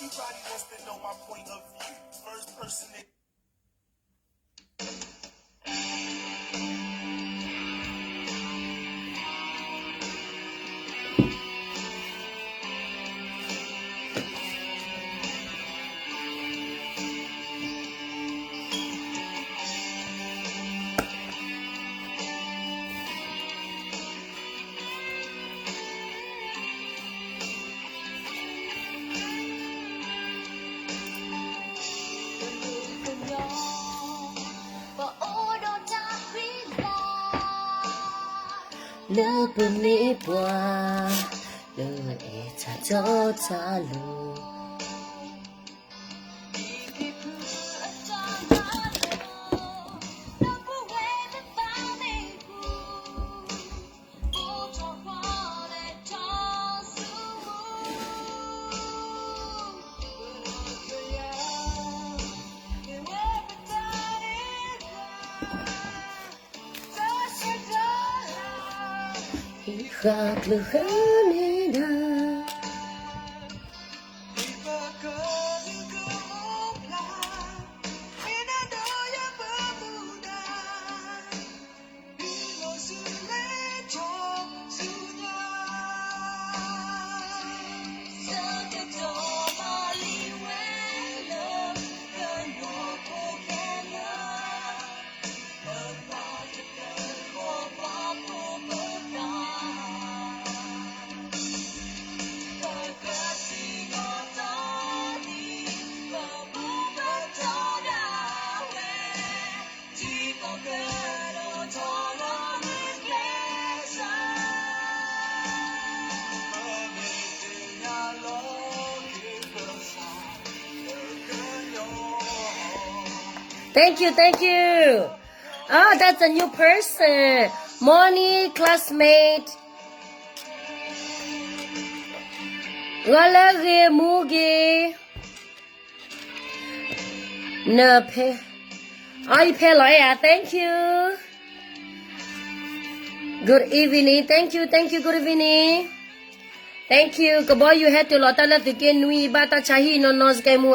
Everybody wants to know my point of view. First person that 了不你不了一擦就擦路。Hak luhanina Thank you, thank you. Oh, that's a new person. Morning, classmate. Galagi Mugi. No pay. Oh, you pay lawyer. Thank you. Good evening. Thank you, good evening. Thank you. Kaboy, you had to lota la to get nui bata chahi no nos game.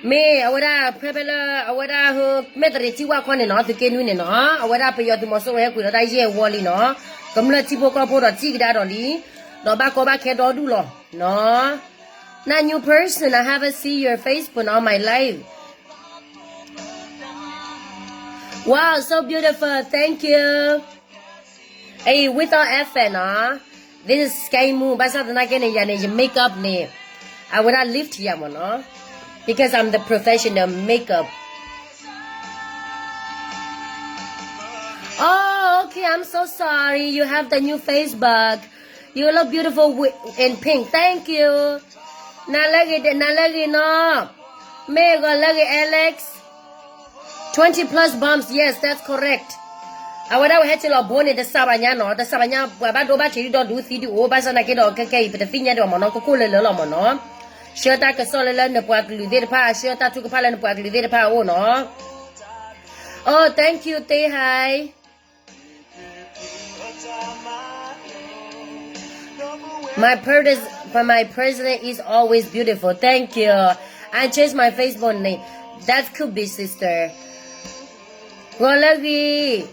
Me awara pebela awara ho metre tiwa kwane no to ke nu ne no awara pe yo tu mo so he ku da ye wo li no kamla ti bo ko bo do ti da do li no ba ko ba ke do du lo no na new person I haven't see your Facebook on my live. Wow, so beautiful. Thank you. Hey, without FN this is sky moon ba sa na ke ne ya ne makeup ne awara lift ya mo no because I'm the professional makeup. Oh, okay. I'm so sorry. You have the new Facebook. You look beautiful in pink. Thank you. Nalagi no. Mega lagi Alex. 20 plus bumps. Yes, that's correct. I would have had to love born in the Sabanya no. The Sabanya do ba chiri do video ba sana ke do ke but the thing ya do mo no ko le lo mo no. Shota ka sole la ne pwa klude pa shota tu ka pala ne pwa klude pa o no. Oh, thank you. Say hi. My president is always beautiful. Thank you. I changed my Facebook name. That could be sister. Golagi.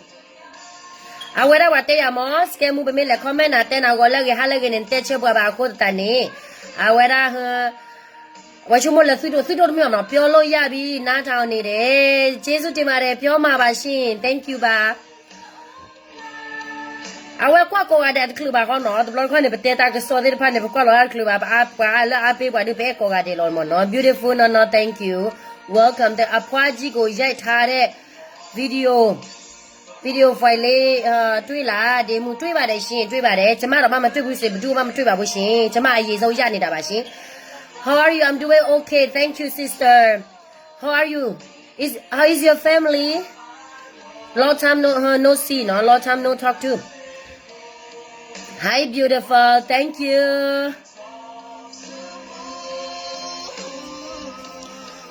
Awara wate ya mo ske mu be me le comment atena golagi halagi ne teche bwa ba ko tani. Awara What you more like to me on a piolo yabi, not on it. Jesus Timare, Pioma Bashin. Thank you, ba. I will quack over that club on the block on the potato, so the pan of a color club up. I pay what the Beko got it on. No, beautiful, no, thank you. Welcome the Apaji go jet hare video file. Twila, de Mutuba de Shin, Twibare, Tamara Mama Tubu, do Mama Tuba Bushin, Tama is Oyani Dabashi. How are you? I'm doing okay. Thank you, sister. How are you? How is your family? Long time no see, no? Long time no talk to. Hi, beautiful. Thank you.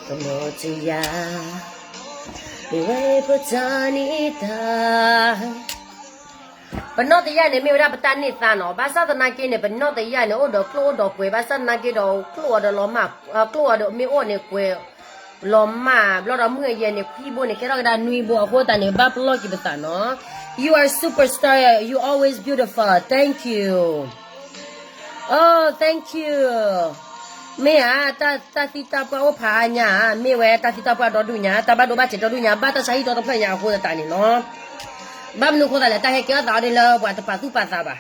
Kamotiya, iwe putanita, but not the yan me without tani thano basa the nakine but not the yan odo clo do kwe basa nakido clo do loma clo do me one kwe loma blood of mu ye ne kwibo ne kera da nui bo ho ta ne ba block ki bata no you are superstar you always beautiful thank you oh thank you me ta sita pa o pha nya me we ta sita pa do du nya ta ba do ba che do du nya ba ta sai do pha nya ho ta ni no ba mnu ko da le ta he kya da de la ba ta pa tu pa sa ba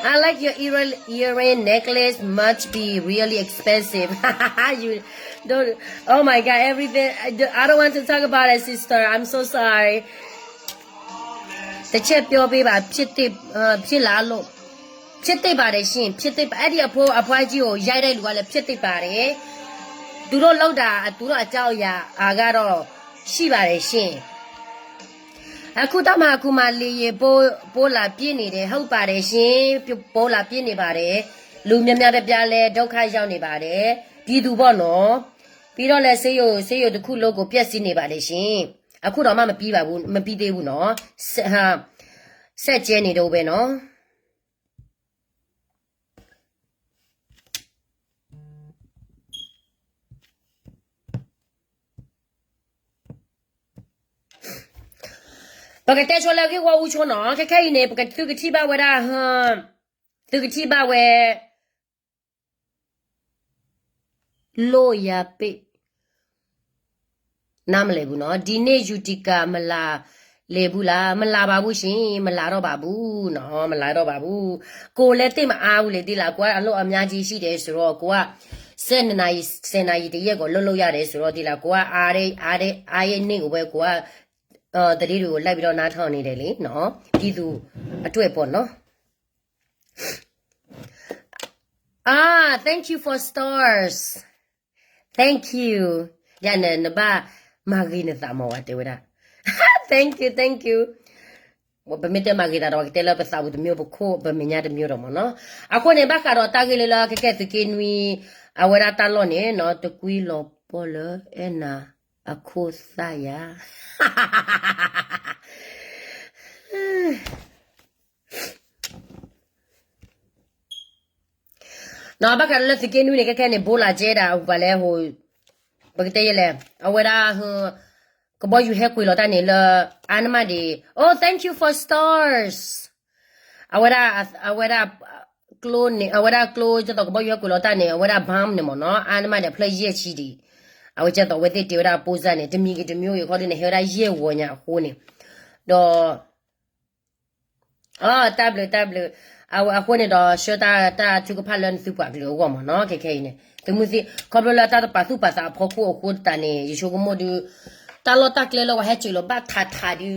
I like your earring necklace must be really expensive you don't oh my god everything I don't want to talk about it sister I'm so sorry the chipပြောပေးပါဖြစ်လာလို့ဖြစ်သိပါတယ်ရှင်ဖြစ်သိအဲ့ဒီအဖိုးအဖွားကြီးကိုရိုက်တဲ့လူကလည်းဖြစ်သိပါတယ်သူတို့လောက်တာသူတို့အကြောက်အရာကတော့ရှိပါတယ်ရှင်အခုတော့အခုမှလေရေပိုးလာပြင်းနေတယ်ဟုတ်ပါတယ်ရှင်ပိုးလာပြင်းနေပါတယ်လူများများတပြားလဲဒုက္ခရောက်နေပါတယ်ပြည်သူပေါ့နော်ပြီးတော့လဲဆေးရုံတစ်ခုလုံးကိုပြက်စီးနေပါတယ်ရှင်အခုတော့မှမပြီးပါဘူးမပြီးသေးဘူးနော်ဆက်ကျဲနေတော့ပဲနော်ปกติชวนเราคือว่าอูชวนเนาะแค่ๆเนี่ยปกติตุกที่บ้าเวลาตุกที่บ้าเวโลยาเปน้ำเลยบุเนาะดีเนยูติกามลาလေဘူးလားမလာပါဘူးရှင်မလာတော့ပါဘူးနော်မလာတော့ပါဘူးကိုလည်းတိတ်မအားဘူးလေတိလားကိုကအလုပ်အများကြီးရှိတယ်ဆိုတော့ကိုက7နာရီတရက်ကိုလှုပ်လို့ရတယ်ဆိုတော့တိလားကိုကအားရဲ့နေ့ကိုပဲကိုကတတိတွေကိုလိုက်ပြီးတော့နားထောင်နေတယ်လေနော်ပြည်သူအတွက်ပေါ့နော်thank you for stars thank you ရနေနဘာမာဂီနသမဝတ်တေဝဒthank you ဘမီတမဂီတာတော့တဲလပစာဘူးတမျိုးပခိုဘမညာတမျိုးတော့မနော်အခုနေဘကတော့တာဂီလလာကကဲတကင်းဝီအဝရတာလောနေနော်တကွီလောပေါ်လအနာအခုစာယာနော်ဘကလည်းတကင်းဝီနေကကဲနေဘိုလာကျဲတာဘာလဲဟိုဘကတဲရလဲအဝရဟကဘယူဟဲကွေလောတာနေလအာနမဒီ oh thank you for stars အဝရကလိုနေအဝရကလိုကျတော့ကဘယူဟဲကွေလောတာနေအဝရဘမ်နေမနော်အာနမတဲ့ဖလက်ရဲ့ချီဒီအဝကျတော့ဝတဲ့တေဝရပိုးစနေတမီကတမျိုးရခေါ်တဲ့ဟဲရရဲ့ဝညာဟိုးနေတော့w အခုနေတော့ရှတာသူကဖလန်စုပါကလေးဝမနော်ခဲခဲနေသူမျိုးစီခေါ်လာတာပါစုပါစာဖို့ကိုတန်နေရရှိုကမိုဒီတာလောတာကလေးလောဟဲချီလောဘတ်ထာဒီ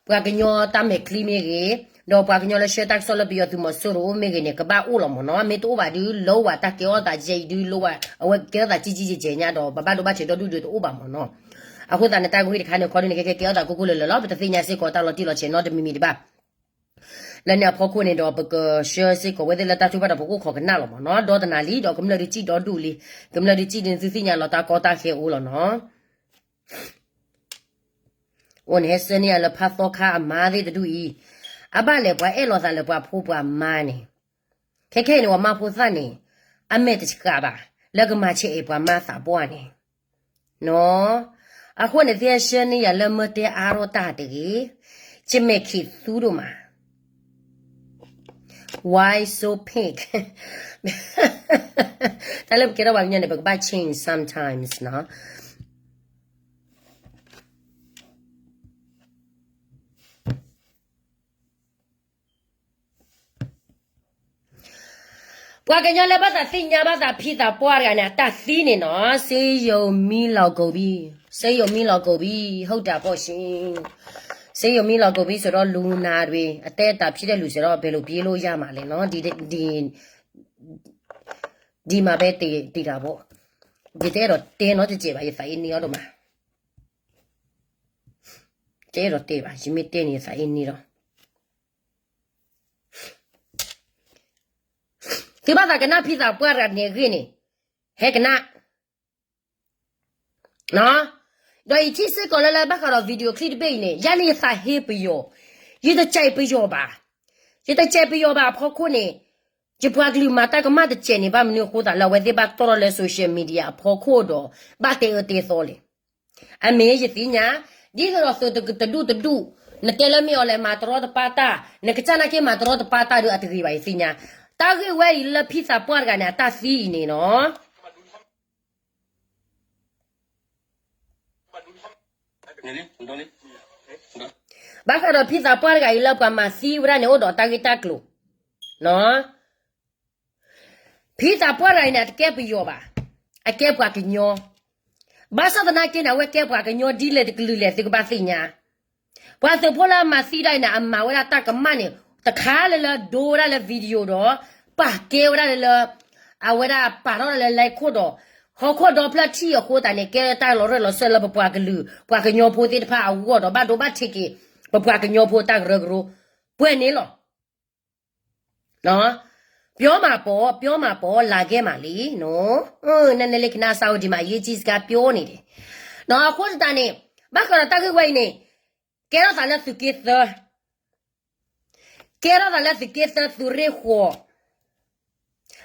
ပွာကညောတာမေကလီမေကေတော့ပွာကညောလရှေတက်ဆောလဘီယတူမဆူရိုမေကေနေကဘာဦးလောမနော်မေတိုဘာဒီလောဝတာကေောတာဂျေဒီလောဝအဝကဲတာជីဂျေညာတော့ဘဘတို့ဘချေတော့ဒူဒူဥပါမနော်အခုတန်တဲ့ကိုဒီခါနေခေါ်နေကေောတာကိုကိုလောလောဘတသိညာစေကောတာလောတီလောချေနော်တမီမီဒီပါလည်းညဖောက်ခုနေတော့ဘကရှယ်စစ်ကိုဝဲတဲ့လက်တာသူပါတော့ဘကိုခေါ်ကနာလောမနော်ဒေါ်တနာလီတော့ကမ္လရီကြည့်တော့ဒူလီကမ္လရီကြည့်တင်သိညာလောတာကောတာခေဦးလောနော်วันเฮสเนี่ยละพัดตอค่ามาดิตะดูอีอะบะเลยบွာเอลอซาเลยบွာဖိုးบွာมานี่แค่ๆนี่ว่ามาဖိုးซันี่อะเมตะกะบาแล้วก็มาเชเอบွာมาสาบွာนี่เนาะအခုနေတဲ့ရှင်นี่ละมะเตอาโรตาติจิเมคิซูโดมา why so pink แต่แล้วก็ว่าเนี่ยแบบchange sometimes เนาะပွာကညောလည်းဘာသာသိညာဘာသာဖိတာပွားရနဲ့တသီးနေနော်စေယုံမီလောက်ကုန်ပြီဟုတ်တာပေါ့ရှင်စေယုံမီလောက်ကုန်ပြီဆိုတော့လူနာတွေအတဲတာဖြစ်တဲ့လူဆိုတော့ဘယ်လိုပြေးလို့ရမှာလဲနော်ဒီမှာပဲတည်တာပေါ့ဒီတဲ့တော့တင်းတော့ကြည်ပါရဖိုင်နေတော့မှာတဲတော့တေးပါရှင်မတင်းနေဖိုင်နေတော့ဒီဘာသာကနာဖိစာပွားရနေခင်းနေဟဲကနာနော်တော့ဒီစစ်ကောလည်းဘခါတော့ဗီဒီယိုကလစ်ပေးနေရနေစာဟေးပယော伊的ใจ不要吧，伊的ใจ不要吧，跑过呢，就不阿个嘛，大个嘛的钱呢，把没有获得了，为的把到了 social media 跑过的，把这个得说嘞，啊，没意思呢，你个老说的个的路，那得了没有来嘛，多少的巴达，那个在那个嘛多少的巴达就啊这个意思呢，大个为了披萨包个呢，打死你喏。Baka do pizza por ga ila kwa masi ura ne odo tagita klo. No. Pizza por ga ina ke piyo ba. A ke kwa kinyo. Basa da na ke na we ke kwa kinyo di le de klu le se ko ba sinya. Kwa se pola masi da ina amma wala ta ka mane. Ta kha le la do ra le video do. Pa ke ura le la a wala pa ro le lai ko do. Ho ko do pla ti yo ko ta ne ke ta lo re lo se la ba kwa klu. Kwa kinyo po ti pa a wo do ba do ba tiki. 不怕个鸟婆打个热肉，不你了，喏，表嘛包，拉个嘛哩，喏，那那里看那手机嘛，也只是个表你的，喏，或者打呢，把个打个位呢，给了咱俩是给色，给了咱俩是给色是热火，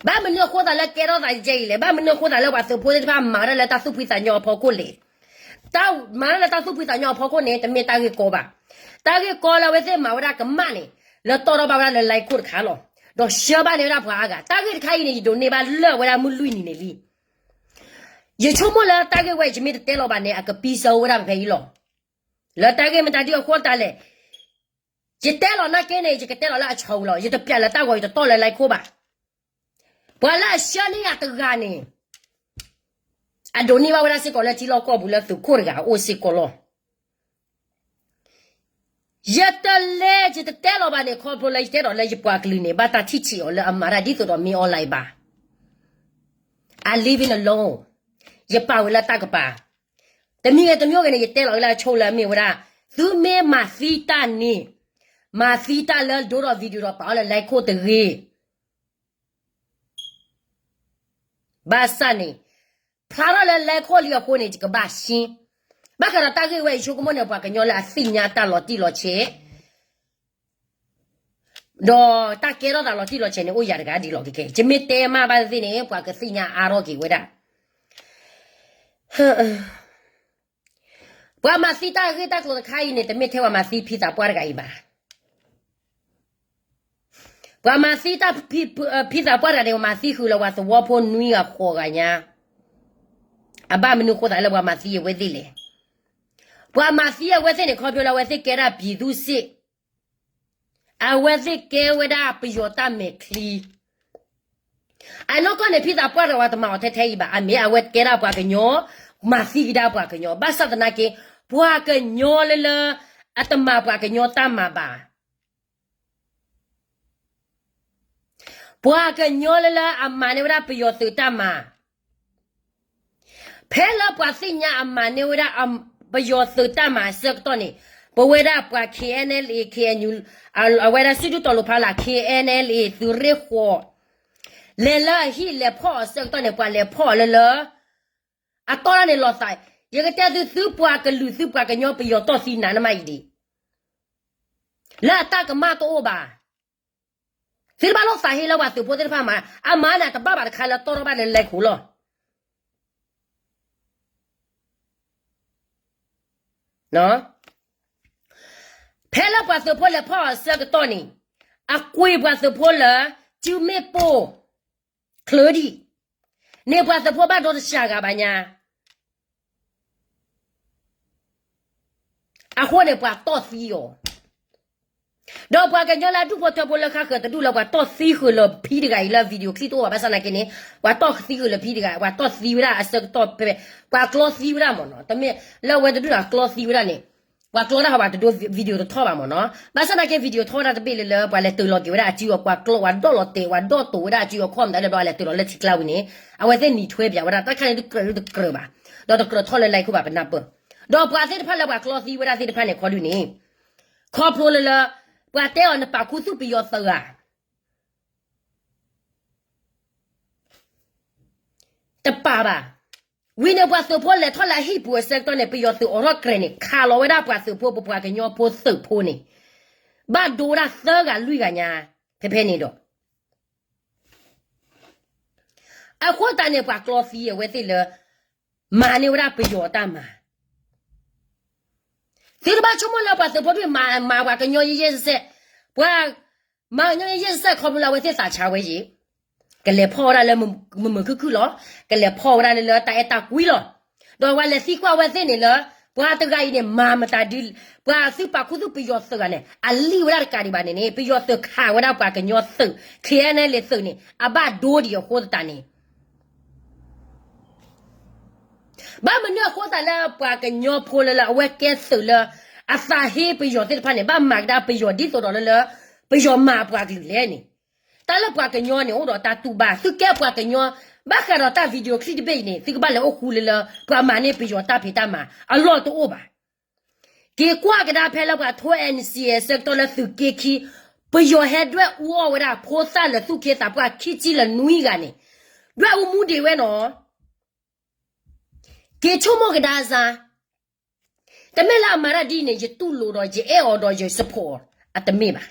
把门那火咱俩给了咱家里，把门那火咱俩话是婆的把马上来打手皮咱鸟跑过来，打马上来打手皮咱鸟跑过来，咱没打个高吧。大概搞了为什么我那个嘛呢？那到了把我那来过看了，到小把那不阿个，大概看一年那把乐我那没累你那里，一出门了大概我就没得带老板呢，那个比手我那赔了，那大概没打掉货单嘞，一带了那个呢，就给带了那抽了，一都变了，大概就到了来过吧，不然小你也都干呢，啊，多你把我那些搞了几老搞不了都过了个，我是搞了。一得来就得带老板呢，靠不来带到来一把个呢，把他提起了，阿妈他地头到没เอา来吧？I living alone， 一把为了打个吧，但明个呢，一带老来抽了没有啦？都没马西达呢，马西达了多少 video 了，把了来靠的个，巴萨呢，怕了来靠了靠呢这个巴心。把个大概为什么呢？把个鸟来新年打落地落去，喏，大概了打落地落去呢，我也得个地落去，就没得嘛，把这呢，把个新年阿罗给我的，把马西大个大个开呢，都没听话马西披萨不个一把，把马西大披萨不个的马西后了，我是我婆女啊，活个呢，阿爸们都活在了，我马西也为这嘞。我马西啊，我在你靠票了，我在给他比都是，啊，我在给我的不要打没kli啊，那个呢，披萨包的我都毛太太一把，啊，没啊，我给他包个鸟，马西给他包个鸟，把啥子那个包个鸟了，啊，都嘛包个鸟打嘛吧，包个鸟了，啊，妈呢，我那不要手打嘛，拍了包新年啊，妈呢，我那啊。不要手打嘛，是多呢。不为了把 KNLA、KNU 啊，为了水就到路跑了 KNLA 都热火，来了去来跑，是多呢，把来跑了，啊，当然的老塞，一个带着手把个路手把个鸟不要到西南的嘛一点，那打个马多吧，谁把老塞黑了话，手不得怕嘛，啊妈呢，他爸爸的开了，到了把人来哭了。喏，拍了把手破了跑是个道理，啊，贵把手破了就没包，可的，你把手破把多是下个吧呢？啊，或者把到死哟，然后把个鸟来ดูพอเธอพอแล้วค่ะก็ดูแล้วว่าต่อสีคือแล้วพี่ดิกาอีแล้ววิดีโอคลิปตัวว่าภาษาไหนกันเนี่ยว่าต่อสีคือแล้วพี่ดิกาว่าต่อสีวิระอ่ะสักต่อไปว่ากลอสีวิระมั้งเนาะแต่ไม่แล้วว่าจะดูนะกลอสีวิระเนี่ยว่ากลอนะว่าจะดูวิดีโอตัวบ้างมั้งเนาะภาษาไหนกันวิดีโอตัวนั้นจะเป็นเลยว่าเลยตัวเรากี่วิระจีว่ากลอว่าดอลเตว่าดอตัววิระจีว่าความได้เลยว่าเลยตัวเราเลยที่กล่าวนี่เอาไว้เส้นนี้ช่วยเปียว่าแต่ขั้นนี้ตัวกระบ่าดอตัวกระทั่วเลยเลยคู่แบบเป็นนับปุ๊บดอภาษาที่พันแล้วว่ากลอสีวิระที่พันเนี่ยขอดูนี่ขอโปรเลยว่าแต่อันปากคู่สุปียอสระแต่ป่าบ่าวินาทีสุพลเลยทอดละฮีปัวเสกตอนเนี่ยปียอสุอรกเกรนี่ข้าเราไว้ได้ปัวสุพลปัวกันยอปัวสุพลนี่ ba dora saga lui ganya pepe ni do a kwata ne kwa coffee we ti le ma ne wala pe yo ta ma ti ba chomo la pa se po bi ma wa ka nyo ye se wa ma nyo ye se ko la we ti sa cha we ji cái lẽ phò ra là mình cứ lo cái lẽ phò ra là ta quý lo rồi qua là xí qua qua thế này là qua từ cái này mà ta đi qua xí pa khu tu bây giờ sự này ali qua cái đi bạn này bây giờ sự khá qua qua cái nhau sự khi này là sự này à ba đôi đi hồ ta này ba mình nhớ hồ ta là qua cái nhau phò là qua cái sự là à sa he bây giờ thế này ba mặc đã bây giờ đi rồi đó là bây giờ mà qua cái này ta la kwa kenyo ne odo ta tuba su ke kwa kenyo ba ka ro ta video clip be ne ti ba le o khu le la kwa ma ne pe yo ta phe ta ma a lo to o ba ke kwa ka da phe la kwa tho NCS sector la su ke ki pe yo he dwe wo wa da pho sa le su ke ta kwa ki ji le nui ga ne dwe u mu de we no ke chu mo ka da za ta me la ma ra di ne je tu lo ro je e o do je support at the me ba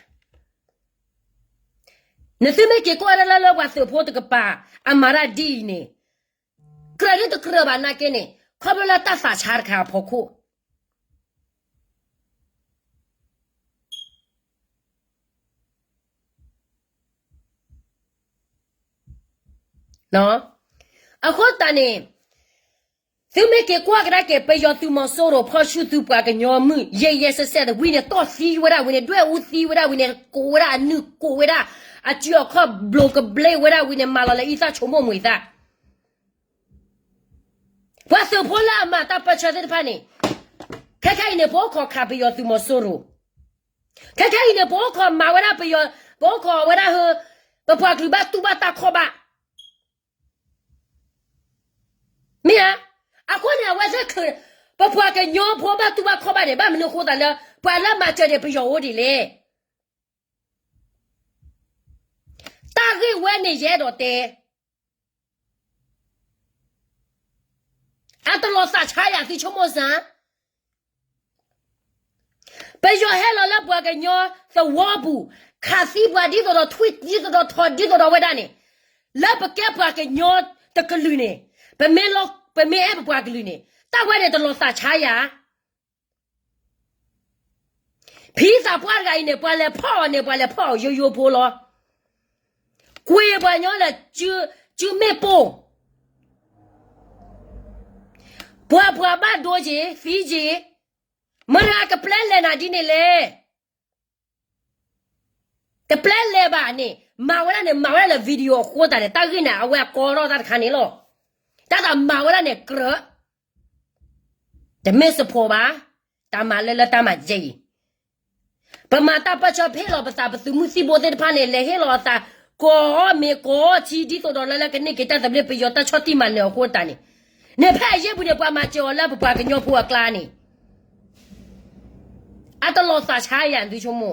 ne se me ke ko ara la wa se pho to pa amara di ne kra to kra ba na ke ne khabla ta sa char kha pho khu no a kho ta ne se me ke ko ara ke pe yo tu mo so ro pho shu tu pa ke nyo mu ye se de wi ne to si wa da wi ne dwe u si wa da wi ne ko wa da nu ko wa da a chio kho block blade wa da wi ne ma la le isa chomo mu isa wa so pho la ma ta pa cha de pa ni kai ne bo kho kha pe yo tu mo so ro kai ne bo kho ma wa da pe yo bo kho wa da ho ba pa klu ba tu ba ta kho ba mi a ko ne wa se kho ba pa ke nyo pho ba tu ba kho ba de ba me no kho da la pa la ma che de pe yo wo di le ta ge we ne ye do te a to lo sa cha ya si chomo sa pe yo he lo la pa ke nyo so wo bu kha si pa di do tweet di do tho di do we da ni la pa ke pa ke nyo te ka lu ne pe me lo pe me e pa ke lu ne ta we de to lo sa cha ya phi sa pa ga ni pa le pho yo po lo quê bà nhỏ là chưa mê bồ bà ba đua gì phí gì mà ra cái plan lên là đi này lệ cái plan lên bà này mà là video của ta này ta ghi nào qua coi đó ta khán này lo ta là mà này cỡ để mê sập hồ bà ta mà lên là ta mà gì bà mà ta bắt cho phê lo bà ta bà tu mu si bồ thế pa này lệ hết lo ta có me có chi đi tôi đó là cái này cái ta tập luyện bây giờ ta cho tim mà liệu của ta này nè phải gì bây giờ qua mà cho là qua cái nhau qua cái này à tao lo sa chai à đi chung mo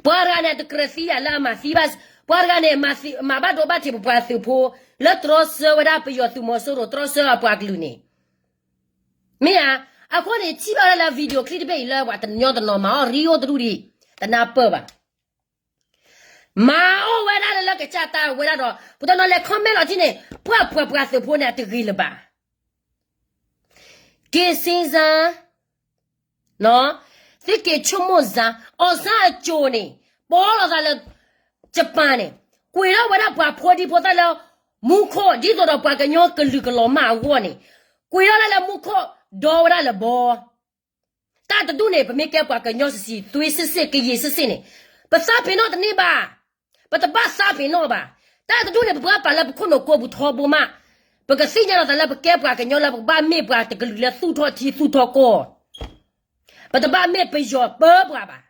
qua ra này tôi crazy à là mà si bas qua ra này mà bắt đầu bắt thì qua sự po là tross và đã bây giờ tụi mo số rồi tross à qua cái này mẹ à có này chỉ bảo là video clip bây giờ qua tận nhau tận nó mà rio tụi đi tận nào bơ ba mà ô vậy đó là cái cha ta vậy đó rồi, bữa đó nó lại comment ở trên này, bữa sự phun này từ ghi là bà, cái sinh ra, nó, cái chung một ra, ở sao chỗ này, bỏ ra là Japan này, quay đó vậy đó bữa đó là mua kho, đi đó bữa cái nhau cái lư cái lò mà qua này, quay đó là mua kho, đó là bỏ, ta tự doen này, bữa mấy cái nhau gì, tôi sẽ cái gì sẽ này, bữa sao phải nói thế bà. But the bus sabi no ba. Ta to do ne ba pa la ko no ko bu tho bu ma. Ba ka si nya la la ba ke ba ka nyo la ba me ba te ka le su tho thi su tho ko. But the ba me pe yo ba ba.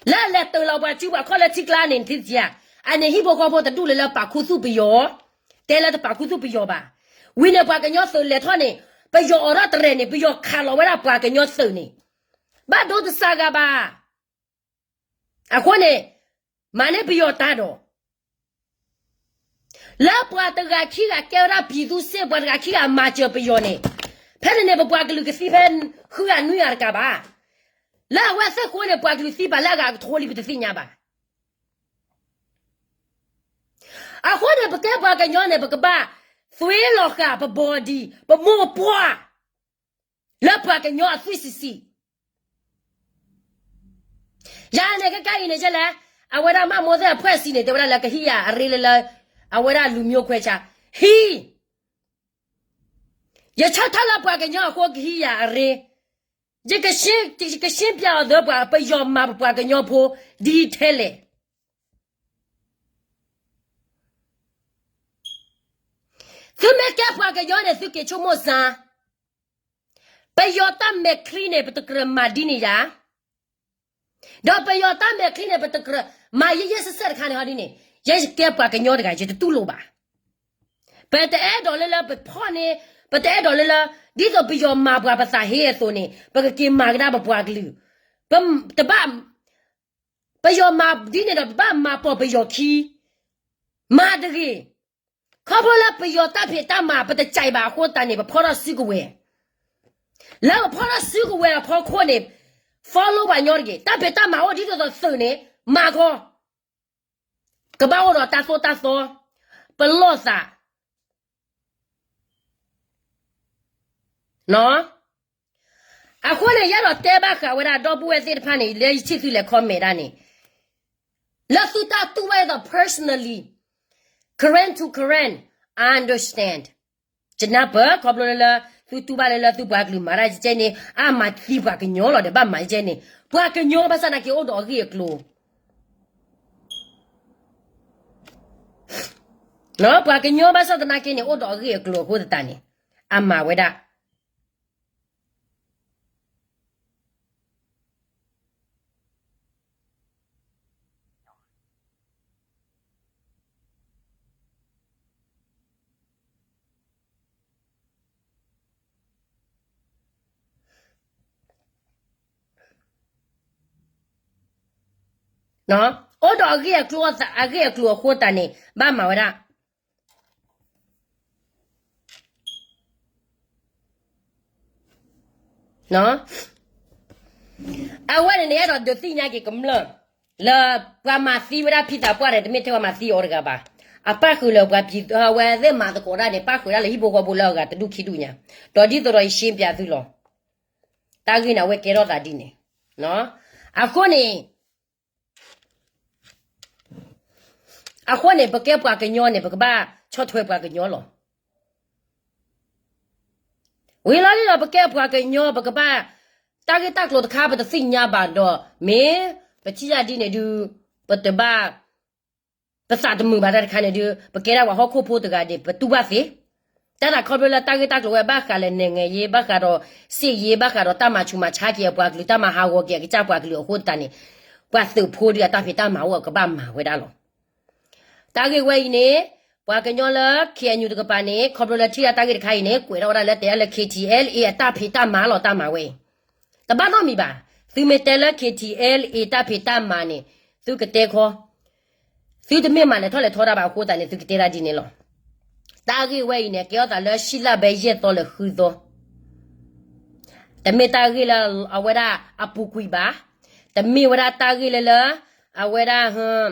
La le to la ba chu ba ko la chi kla nin thi jia. Ane hi bo ko bo ta du le la pa khu su pe yo. Te la ta pa khu su pe yo ba. Wi ne ba ka nyo so le tho ni. Pe yo ora tre ni pe yo kha lo wa la ba ka nyo so ni. Ba do ta sa ga ba. À con này mà này bây giờ ta đó lá bùa từ gà kia gà kéo ra bị tu xe bùa gà kia mà chờ bây giờ này pen ne bwa glu ke si pen khu ya nu ya ka ba la wa se ko ne bwa glu si ba la ga tholi ku si nya ba a ko ne ba ke bwa ka nyo ne ba ka ba swe lo ka ba body ba mo bwa la bwa ka nyo a si ya ne ka ka ne je la a wa da ma mo se phwe si ne de wa la ka hi ya a re le la a wa da lu myo khwe cha hi ya cha ta la bwa ka nyo ko hi ya a re这个新标的吧，不要嘛不个尿泡地铁嘞。怎么个不个尿呢？是给出么啥？不要当没 clean 呢，不得个马丁呢呀？那不要当没 clean 呢，不得个马爷爷是谁看的好的呢？也是给不个尿的感觉的堵路吧？不得挨到了不怕呢，不得挨到了。ဒီတော့ပြရောမှာပွားပါစာဟဲ့ဆိုနေပကကေမာကနာပွားကလူပတပပယောမာဒီနေတော့ပမာပေါ်ပယောခီမာတကြီးခေါ်လာပယောတပ်ဖေတမပတကြိုက်ပါဟိုတန်နေပဖော်ရစီကဝဲလောက်ဖော်ရစီကဝဲဖော်ခွနေ follow ပါညောကြီးတပ်ဖေတမဟိုဒီတော့စုံနေမာခေါ်ကပောတော့တဆောပလောစာနော်အခုလည်းရတော့တဲဘခဝရတော့ပွဲစစ်ဖာနေလေချစ်သူလေခေါ်မေတာနေလက်စတာတူဝဲတော့ personally current to current I understand ကျွန်တော်ဘာခေါ်လို့လဲသူပါလေသူဘာကလူမာရာကျနေအမတိဘာကညောလို့တဲ့ဘာမကျနေဘာကညောဘာစနာကေအိုတော့ကြီးကလိုနော်ဘာကညောဘာစနာကေနေအိုတော့ကြီးကလိုကိုတန်နေအမဝဲတာနော်အိုတော့ကြီးကလိုအကြီးကလိုခိုးတန်နေဘာမဝဲတာနော်အဝဲနေရတော့ဒသိညာကြီးကမလလာပမစီဝရဖိတာပွားတယ်တမစ်ထဲမှာစီအော်ရကပါအပတ်ခုလောကပြည်ဝဲသမာတကောရနေပတ်ခုရလေဟိဘောကဘူလောကတဒုခိတုညာတော်ဒီတော်ရှင်းပြသူလောတာကိနာဝဲကေရောတာဒီနေနော်အခုနေပကဲပွားကညောနေပကဘာချော့ထွဲပွားကညောလောဝေလာလီပကဲပွားကညောပကဘာတာဂက်တက်လို့တခါပတသိညာပါတော့မေပချိရဒီနေဒူပတဘာပစာတမှုပါတဲ့ခါနေဒူပကဲရဝဟောခိုဖို့တကတဲ့ပတူပါစေတနာခေါ်လို့တာဂက်တက်လို့ဘာခါလဲနေငယ်ရေဘာကတော့စီရေဘာကတော့တမချူမချာကေပွားကလူတမဟာဝကေကြပွားကလူဟိုတန်နေပွားစုဖိုးရတာဖိတမဝကဘာမှာဝဲတာလောတာဂက်ဝဲနေပွားကညောလာခေညူတကပါနေခေါ်လို့ချီရတာဂက်ခိုင်နေကွေတော့လက်တဲလက် KTL အတာဖိတမလောတမဝဲတဘာတော့မိပါသူမတဲလက် KTL အတာဖိတမနေသူကတဲခေါ်သူတမေမနဲ့ထော်လေထော်တာပါကိုတန်နေသူကတဲရာဒီနေလောတာဂက်ဝဲနေကြောတာလက်ရှိလာပဲရက်တော့လေခူသောတမေတာဂက်လာအဝရအပူကွီပါတမေဝရတာဂက်လာအဝရဟမ်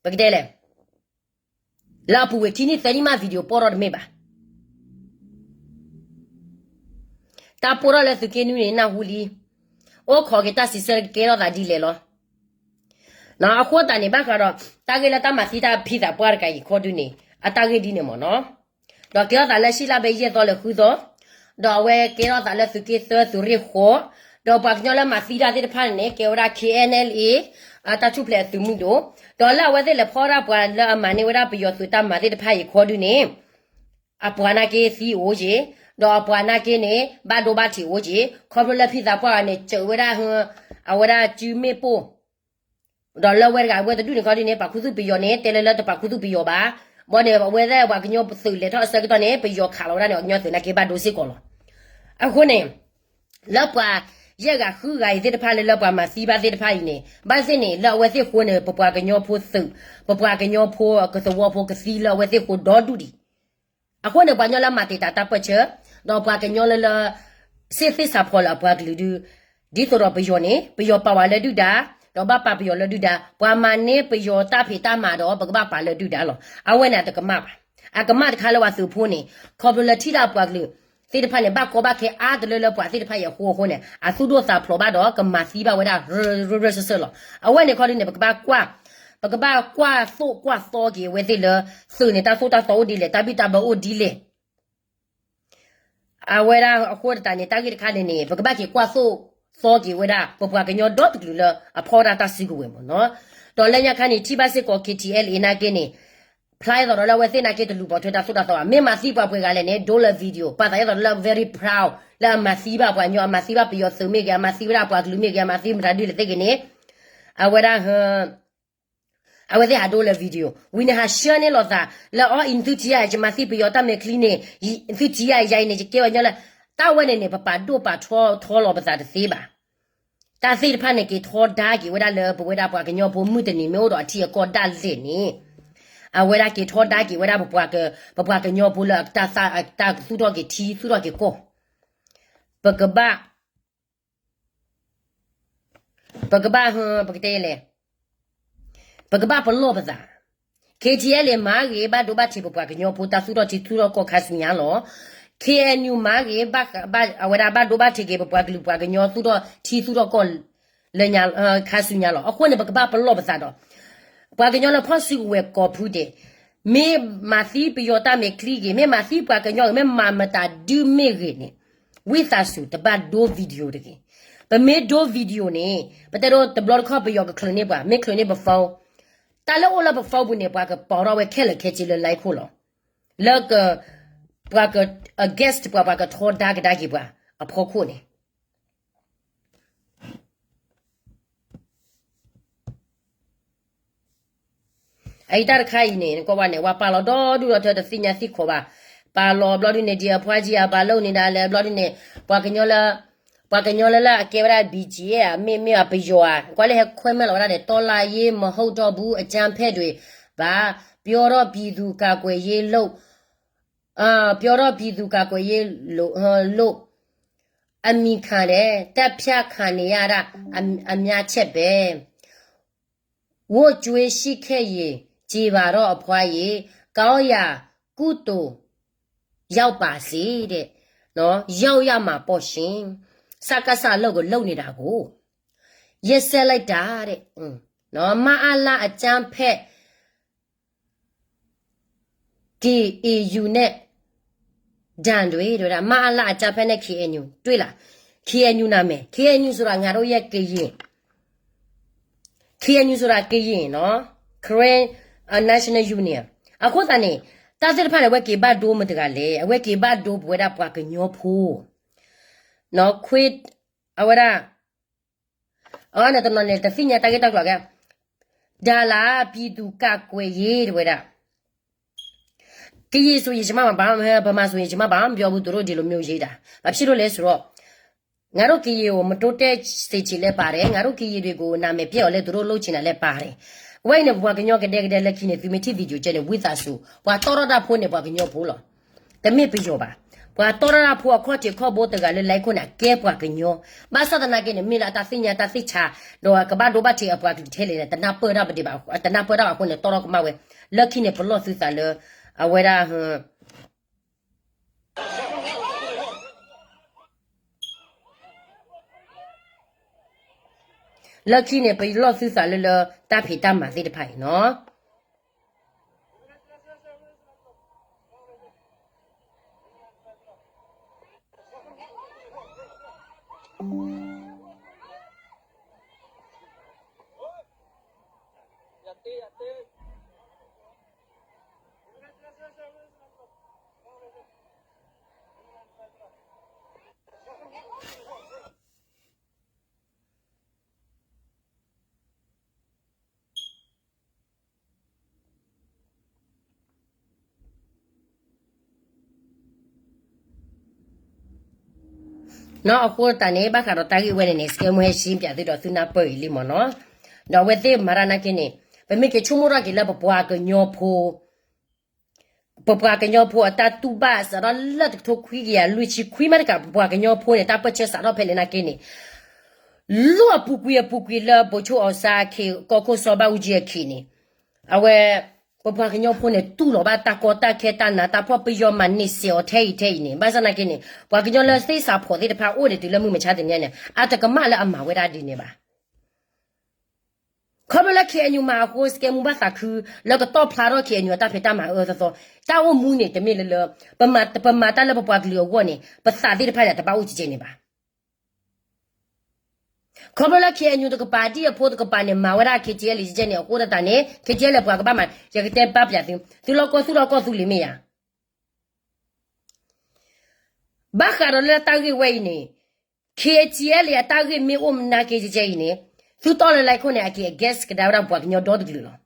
ပကတဲလေလာပူဝတီနီသနီမဗီဒီယိုပေါ်ရမေပါတာပေါ်ရလက်စကေနူနေနာဟူလီအိုခေါ်ကတာစီဆာကေရောဒါဒီလေလောနော်အခုတန်နေဘာကတော့တာဂေလာတမစီတာဖိတာပွားကကြီးခေါ်တူနေအတာဂေဒီနေမော်နော်တော့ကေရောဒါလက်ရှိလာပဲရက်တော့လေခူသောတော့ဝဲကေရောဒါလက်စကေသသူရီခေါ်တော့ပတ်ညောလာမစီတာတဲ့ဖာနေကေရောဒါ KNLA အတာချုပလက်သူမှုတို့ဒေါ်လာဝဲတဲ့လေဖော်ရပွားလာမနေဝရပယောသူတမတဲ့ဖာကြီးခေါ်တူနေအပွားနာကေစီအိုကြီးတော့ပွားနာကေနေဘာဒိုဘာတီအိုကြီးခေါ်ပလက်ဖိတာပွားနေကျဝရဟအဝရကျူမေပိုဒေါ်လာဝဲကဝဲတူနေခေါ်တူနေပခုစုပယောနေတဲလေလက်တပခုစုပယောပါဘောနေဝဲတဲ့ဝါကညောပစုလေတော့စကတော့နေပယောခါလောရနေညောစနေကေဘာဒိုစီကောလောအခုနေလောက်ပွားရက်ကခူးကရတဲ့ဖားလေလောက်ပွားမှာစီပါတဲ့ဖားကြီးနေဘာစင်းနေလောက်ဝဲစစ်ခိုးနေပပွားကညောဖို့စုပပွားကညောဖို့ကသဝဖို့ကစီလောက်ဝဲစစ်ခိုးဒေါ်တူဒီအခုနေဘာညောလာမတေတာတပတ်ချ တော့ပွားကညောလလစေသစာဖော်လာပွားကလူဒီတော့ပယောနေပယောပါဝါလဒူတာတော့ဘာပပယောလဒူတာပွားမနေပယောတာဖေတာမာတော့ဘကဘာပါလဒူတာလောအဝဲနာတကမပါအကမတ်ခါလဝစုဖိုးနေခေါ်ပလတိတာပွားကလူစေတဖာနေဘကောဘခေအားတလလပွားစေတဖာရဟိုဟိုနေအသုဒိုစာဖလောဘာတော့ကမစီပါဝဲတာရဆဆလောအဝဲနေခေါ်နေဘကဘာကွာဘကဘာကွာဆိုကွာစောကြီးဝဲသေးလစုနေတာဆိုတာစောဒီလေတပိတာဘောဒီလေအဝဲတာအခုတန်နေတာကြီးခါနေဘကဘာကြီးကွာဆိုစောကြီးဝဲတာပပွားကညောတော့တူလအဖော်တာတစီကိုဝဲမနော်တော်လည်းညခါနေချိပါစစ်ကို KTL အနာကင်းနေဖလိုက်တော့လည်းဝဲသိနာကဲတလူပေါ်ထွတ်တာဆိုတာတော့မင်းမစီပွားပွဲကလည်းနေဒေါ်လာဗီဒီယိုပတ်တယ်တော့ very proud လာမစီပါပွားညောမစီပါပြောစုမိကမစီပါပွားကလူမိကမစီမတာဒီလေသိကနေအဝဲတာအဝဲတဲ့ဒေါ်လာဗီဒီယိုဝင်းဟာရှန်နေလို့သာလာအော်အင်သူတီယာဂျမစီပြောတမဲကလီနေအင်သူတီယာရိုင်းနေကေဝညလာတာဝဲနေပပဒိုပါထောလောပစာတသေးပါတာစီဖာနေကေထောဒါကေဝဲတာလေဘဝဲတာပွားကညောဘုံမှုတနေမျိုးတော့အထီကောဒါလက်နေအဝဲတာကေထောဒါကေဝဲတာဘပွားကညောဘူးလာတာစာတာသူတော့ကေတီသူတော့ကေကိုပကဘာဟပကတဲလေပကဘာပလောပဇာ KTL မာရေဘဒိုဘချေပပွားကညောဘူးတာသူတော့တီသူတော့ကိုခါစညာလော KNU မာရေဘအဝဲတာဘဒိုဘချေကေပပွားကလူပွားကညောသူတော့တီသူတော့ကိုလညာခါစညာလောအခုနေပကဘာပလောပဇာတော့ပွားကညောလဖောစီဝဲကောဖူတဲ့မေမာစီပယောတာမေကလီကေမေမာစီပွားကညောမေမာမတာဒူမေရေနေဝိသဆူတပတ်ဒိုဗီဒီယိုတကေပမေဒိုဗီဒီယိုနေပတတော့တဘလခပယောကခလနေပါမေခလနေဘဖောတာလောလဘဖောဘူးနေပွားကပေါ်တော့ဝဲခဲလခဲချီလလိုက်ခို့လောလောကပွားကအဂက်စ်ပွားကထောဒါကဒါကြီးပွားအဖောခို့နေไอ้ตาခိုင်နေကောဘာနေဝါပါလောတော့ဒူတော့တဲ့စညာစီခေါ်ပါပါလောဘလော်ဒီနေဒီအဖွားကြီးပါလုံနေတာလေဘလော်ဒီနေပွားကညောလာလာအကေဗရာဘီဂျီရဲ့မေမေပယောကွာလေခွဲမဲ့လောတဲ့တော်လာရေးမဟုတ်တော့ဘူးအကြံဖက်တွေဘာပြောတော့ပြည်သူကာကွယ်ရေးလို့ပြောတော့ပြည်သူကာကွယ်ရေးလို့အမိခံတယ်တက်ဖြတ်ခံနေရတာအများချက်ပဲဝတ်ကြွေးရှိခဲ့ရင်ကြည်ပါတော့အဖွားရေကောင်းရာကုတူရောက်ပါစေတဲ့နော်ရောက်ရမှာပေါ့ရှင်စကားစလောက်ကိုလုံနေတာကိုရက်ဆက်လိုက်တာတဲ့နော်မအားလာအကျန်းဖက် KAU နဲ့ဒန်တွေတို့မအားလာအကျန်းဖက်နဲ့ KNU တွေ့လား KNU နာမည် KNU ဆိုတာငါတို့ရဲ့ကရင် KNU ဆိုတာကရင်နော် Korean National Union အခုတည်းတာစစ်ဖားလေဝဲကေဘတ်ဒိုမတကလေအဝဲကေဘတ်ဒိုဘွဲတာပွားကညောဖိုးနော်ခွေအဝရအော်နဲ့တမနဲ့တဖိညာတကက်တော့ကဒါလာပြည်သူကကွယ်ရေးတွေတာကကြီးဆိုရင်ကျမဘာမှဆိုရင်ကျမဘာမှပြောဘူးသူတို့ဒီလိုမျိုးရေးတာဘာဖြစ်လို့လဲဆိုတော့ငါတို့ကကြီးကိုမတိုးတက်စေချင်လဲပါတယ်ငါတို့ကကြီးတွေကိုနာမည်ပြောက်လဲသူတို့လှုပ်ချင်တာလဲပါတယ်ဝိုင်းနေဘွားကညောကတဲ့လက်ခိနေသူမတီဗီဒီယိုကျနေဝိသဆူဘွာတော်ရတာဖိုးနေဘွားကညောဖိုးလောတမေပြရောပါဘွာတော်ရဖိုးခေါ်ချခေါ်ဘောတကလည်းလိုက်ခုနာကဲဘွားကညောဘာသာတနာကနေမိလာတာစညာတာစိချာတော့ကဘာဒိုဘတ်ချေအဘွားကထဲလေတနာပေါ်ရပါဒီပါတနာပေါ်ရပါခုနေတော်ရကမဝဲလက်ခိနေဘလော့ဆူစာလအဝဲရာlucky เนี่ยไปรอซื้อสารเลอตาผีตามมาสิตะไผเนาะနော်အခုတန်နေဘခါတော့တာကြီးဝဲနေစကမွေရှင်းပြတဲ့တော့သူနာပွဲလီမနော်တော့ဝဲတဲ့မရနာကင်းနေဗမေကချုံမရကီလာဘပွားကညောဖို不给鸟婆，他杜巴啥的，那的头亏呀，路去亏嘛的个不给鸟婆呢，他不吃啥的赔的那给你，路不贵了，不去二三去，高考上班无节去呢，啊喂，不给鸟婆呢，杜了吧，大哥大开大拿，大婆不要嘛，你小太呢，马上那给你，不给鸟了谁啥婆的怕我的对了，没差的呢，啊这个嘛了啊嘛为啥的呢吧？可不了看你嘛，或是给木巴萨去，那个到普拉看你打牌打嘛，说，打我母呢，对面了，不嘛打了不把个我呢，不啥的牌呢，他把我去见你吧。可不了看你这个巴蒂破这个巴呢嘛，我那看见里见呢，或者打呢，看见了不个巴嘛，这个在巴边的，就老告诉里面呀。巴哈了打个位呢，看见了打个没我们那个见呢。就到了来看呢，给 guess 给大家把个鸟多的了，